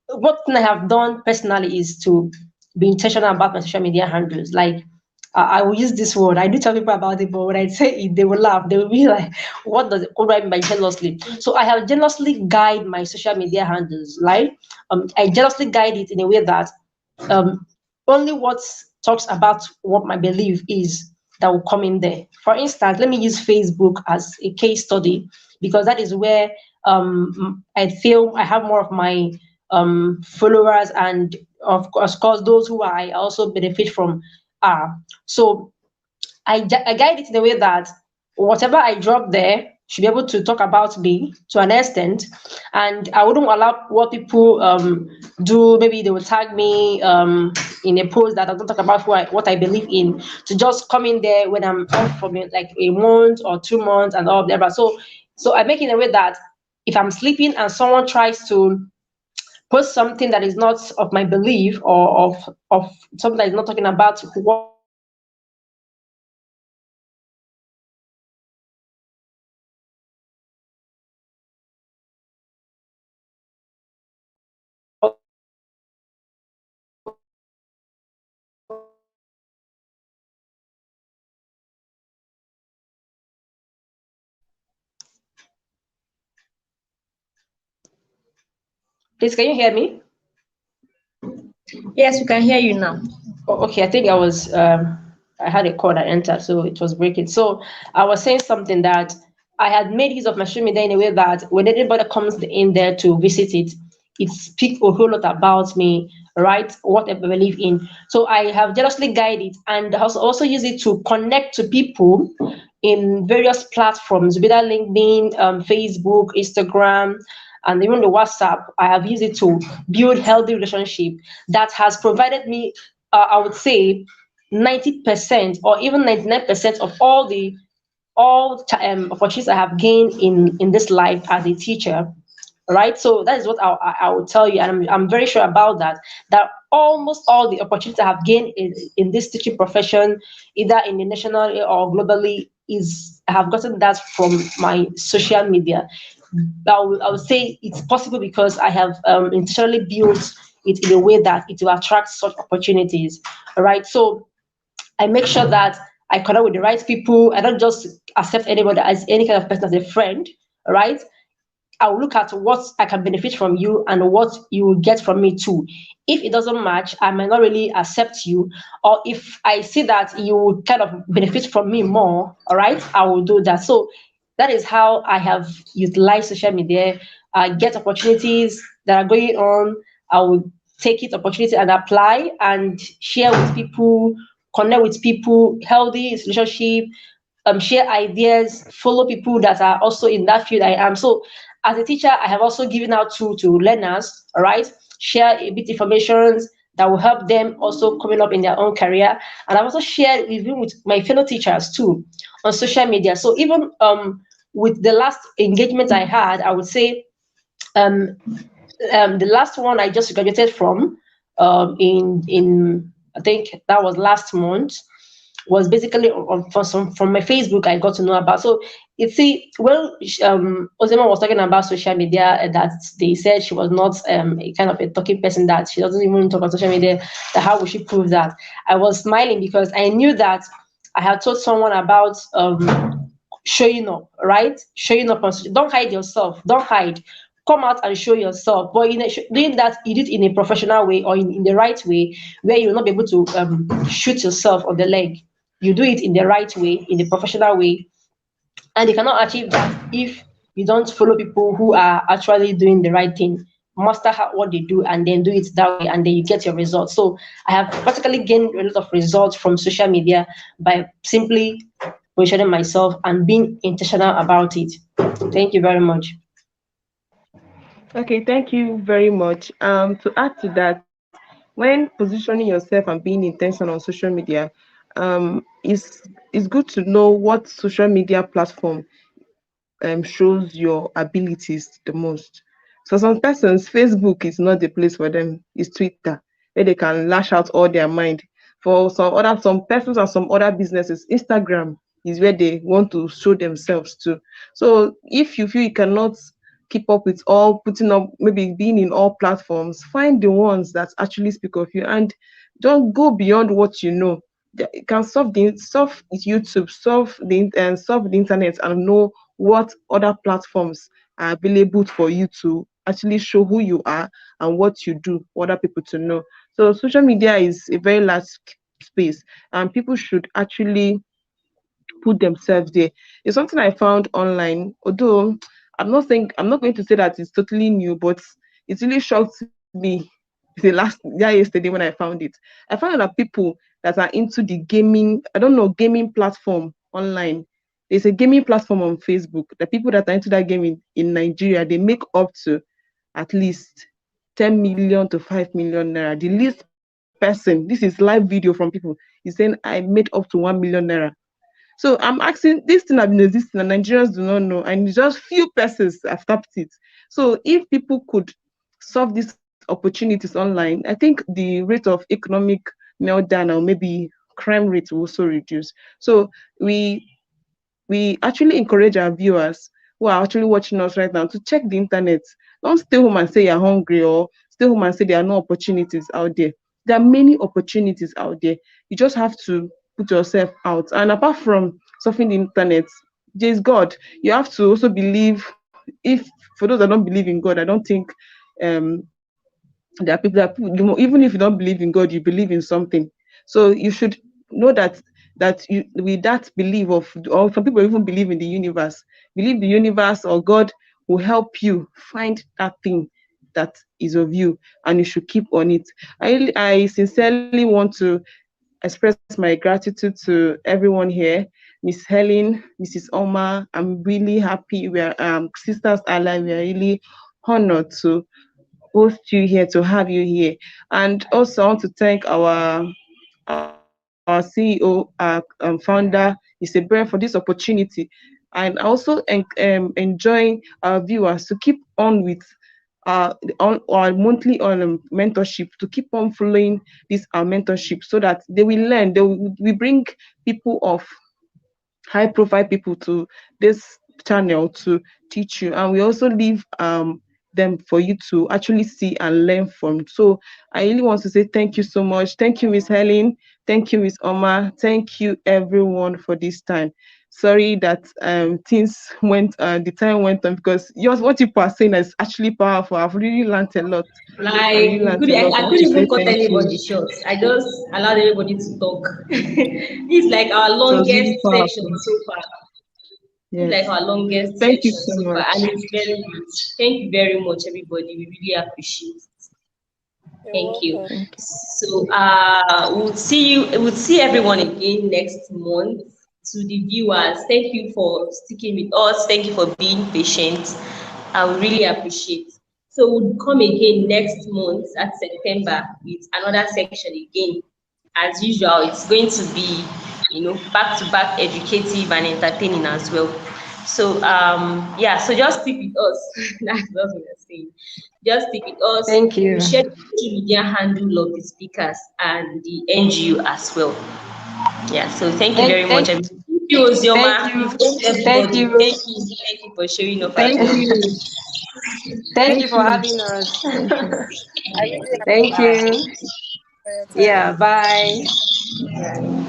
what I have done personally is to be intentional about my social media handles. Like I will use this word. I do tell people about it, but when I say it, they will laugh. They will be like, "What does it mean by jealously?" So I have jealously guide my social media handles. Like I jealously guide it in a way that only what talks about what my belief is that will come in there. For instance, let me use Facebook as a case study, because that is where I feel I have more of my followers, and of course those who I also benefit from are. So I guide it in a way that whatever I drop there should be able to talk about me to an extent, and I wouldn't allow what people do. Maybe they will tag me in a post that doesn't talk about what I believe in, to just come in there when I'm off from it, like a month or 2 months and all of that. So I make it in a way that if I'm sleeping and someone tries to post something that is not of my belief, or of something that is not talking about what please, can you hear me? Yes, we can hear you now. Oh, okay, I think I had a call that entered, so it was breaking. So I was saying something that I had made use of my social media in a way that when anybody comes in there to visit it, it speaks a whole lot about me, right? What I believe in. So I have jealously guided and also use it to connect to people in various platforms, be that LinkedIn, Facebook, Instagram, and even the WhatsApp. I have used it to build healthy relationship that has provided me, I would say, 90% or even 99% of all opportunities I have gained in this life as a teacher, right? So that is what I will tell you, and I'm very sure about that. That almost all the opportunities I have gained in this teaching profession, either in the national or globally, is I have gotten that from my social media. I would say it's possible because I have intentionally built it in a way that it will attract such opportunities, right? So I make sure that I connect with the right people. I don't just accept anybody as any kind of person as a friend, right? I will look at what I can benefit from you and what you will get from me too. If it doesn't match, I might not really accept you. Or if I see that you would kind of benefit from me more, all right, I will do that. So that is how I have utilized social media. I get opportunities that are going on. I will take it opportunity and apply and share with people, connect with people, healthy relationship, share ideas, follow people that are also in that field I am. So as a teacher, I have also given out to learners, all right, share a bit information that will help them also coming up in their own career. And I've also shared even with my fellow teachers too on social media. So even with the last engagement I had, I would say um, the last one I just graduated from in I think that was last month was basically from my Facebook I got to know about. So you see, well, Ozema was talking about social media that they said she was not a kind of a talking person, that she doesn't even talk on social media. That how would she prove that? I was smiling because I knew that I had told someone about showing up, right? Showing up on don't hide yourself. Don't hide. Come out and show yourself. But doing that, you do it in a professional way or in the right way, where you will not be able to shoot yourself on the leg. You do it in the right way, in the professional way, and you cannot achieve that if you don't follow people who are actually doing the right thing. Master what they do and then do it that way, and then you get your results. So I have practically gained a lot of results from social media by simply positioning myself and being intentional about it. Thank you very much. Okay, thank you very much. To add to that, when positioning yourself and being intentional on social media, it's good to know what social media platform shows your abilities the most. So some persons, Facebook is not the place for them. It's Twitter, where they can lash out all their mind. For some persons and some other businesses, Instagram is where they want to show themselves to. So if you feel you cannot keep up with all putting up, maybe being in all platforms, find the ones that actually speak of you and don't go beyond what you know. You can surf YouTube, surf the internet and know what other platforms are available for you to actually show who you are and what you do for other people to know. So social media is a very large space and people should actually put themselves there. It's something I found online, although I'm not going to say that it's totally new, but it really shocked me yesterday when I found it. I found that people that are into the gaming, I don't know, gaming platform online. There's a gaming platform on Facebook. The people that are into that gaming in Nigeria, they make up to at least 10 million to 5 million naira. The least person, this is live video from people, is saying I made up to 1 million naira. So I'm asking, this thing have been existing and Nigerians do not know, and just few persons have tapped it. So if people could solve these opportunities online, I think the rate of economic meltdown or maybe crime rate will also reduce. So we actually encourage our viewers who are actually watching us right now to check the internet. Don't stay home and say you're hungry or stay home and say there are no opportunities out there. There are many opportunities out there. You just have to put yourself out. And apart from surfing the internet, there's God. You have to also believe. If for those that don't believe in God, I don't think um there are even if you don't believe in God, you believe in something. So you should know that you with that belief of, or some people even believe in the universe, believe the universe or God will help you find that thing that is of you, and you should keep on it. I sincerely want to express my gratitude to everyone here. Miss Helen, Mrs. Oma, I'm really happy. We are Sisters Ally, we are really honored to host you here, to have you here. And also I want to thank our CEO, founder, Isabel, for this opportunity. And also enjoying our viewers to keep on with on our monthly mentorship, to keep on following this our mentorship, so that they will learn. We bring people of high profile people to this channel to teach you, and we also leave them for you to actually see and learn from. So I really want to say thank you so much. Thank you, Miss Helen. Thank you, Miss Oma. Thank you everyone for this time. Sorry that the time went on, because yours, what you are saying is actually powerful. I've really learned a lot. I Like, really learned a lot. I I want couldn't to say even cut thank you. anybody short. I just allowed everybody to talk. It's like our It was longest really section powerful. so far. It's Yes. like our longest Thank you section so so far, much. and it's very good. Thank you very much, everybody. We really appreciate it. You're Thank you. welcome. Thank you. So we'll see everyone again next month. To the viewers, thank you for sticking with us. Thank you for being patient. I would really appreciate. So we'll come again next month at September with another section again. As usual, it's going to be, back to back educative and entertaining as well. So yeah, so just stick with us. That's what we're saying. Just stick with us. Thank We'll you. share the social media handle of the speakers and the NGO as well. Yeah, so thank you very much. Thank Thank you, thank Ozioma. you. You've helped Thank everybody. you. Thank you for showing up as Thank well. you. Thank Thank you for you. having us. Thank you. I really Thank appreciate you. your time. Yeah, bye.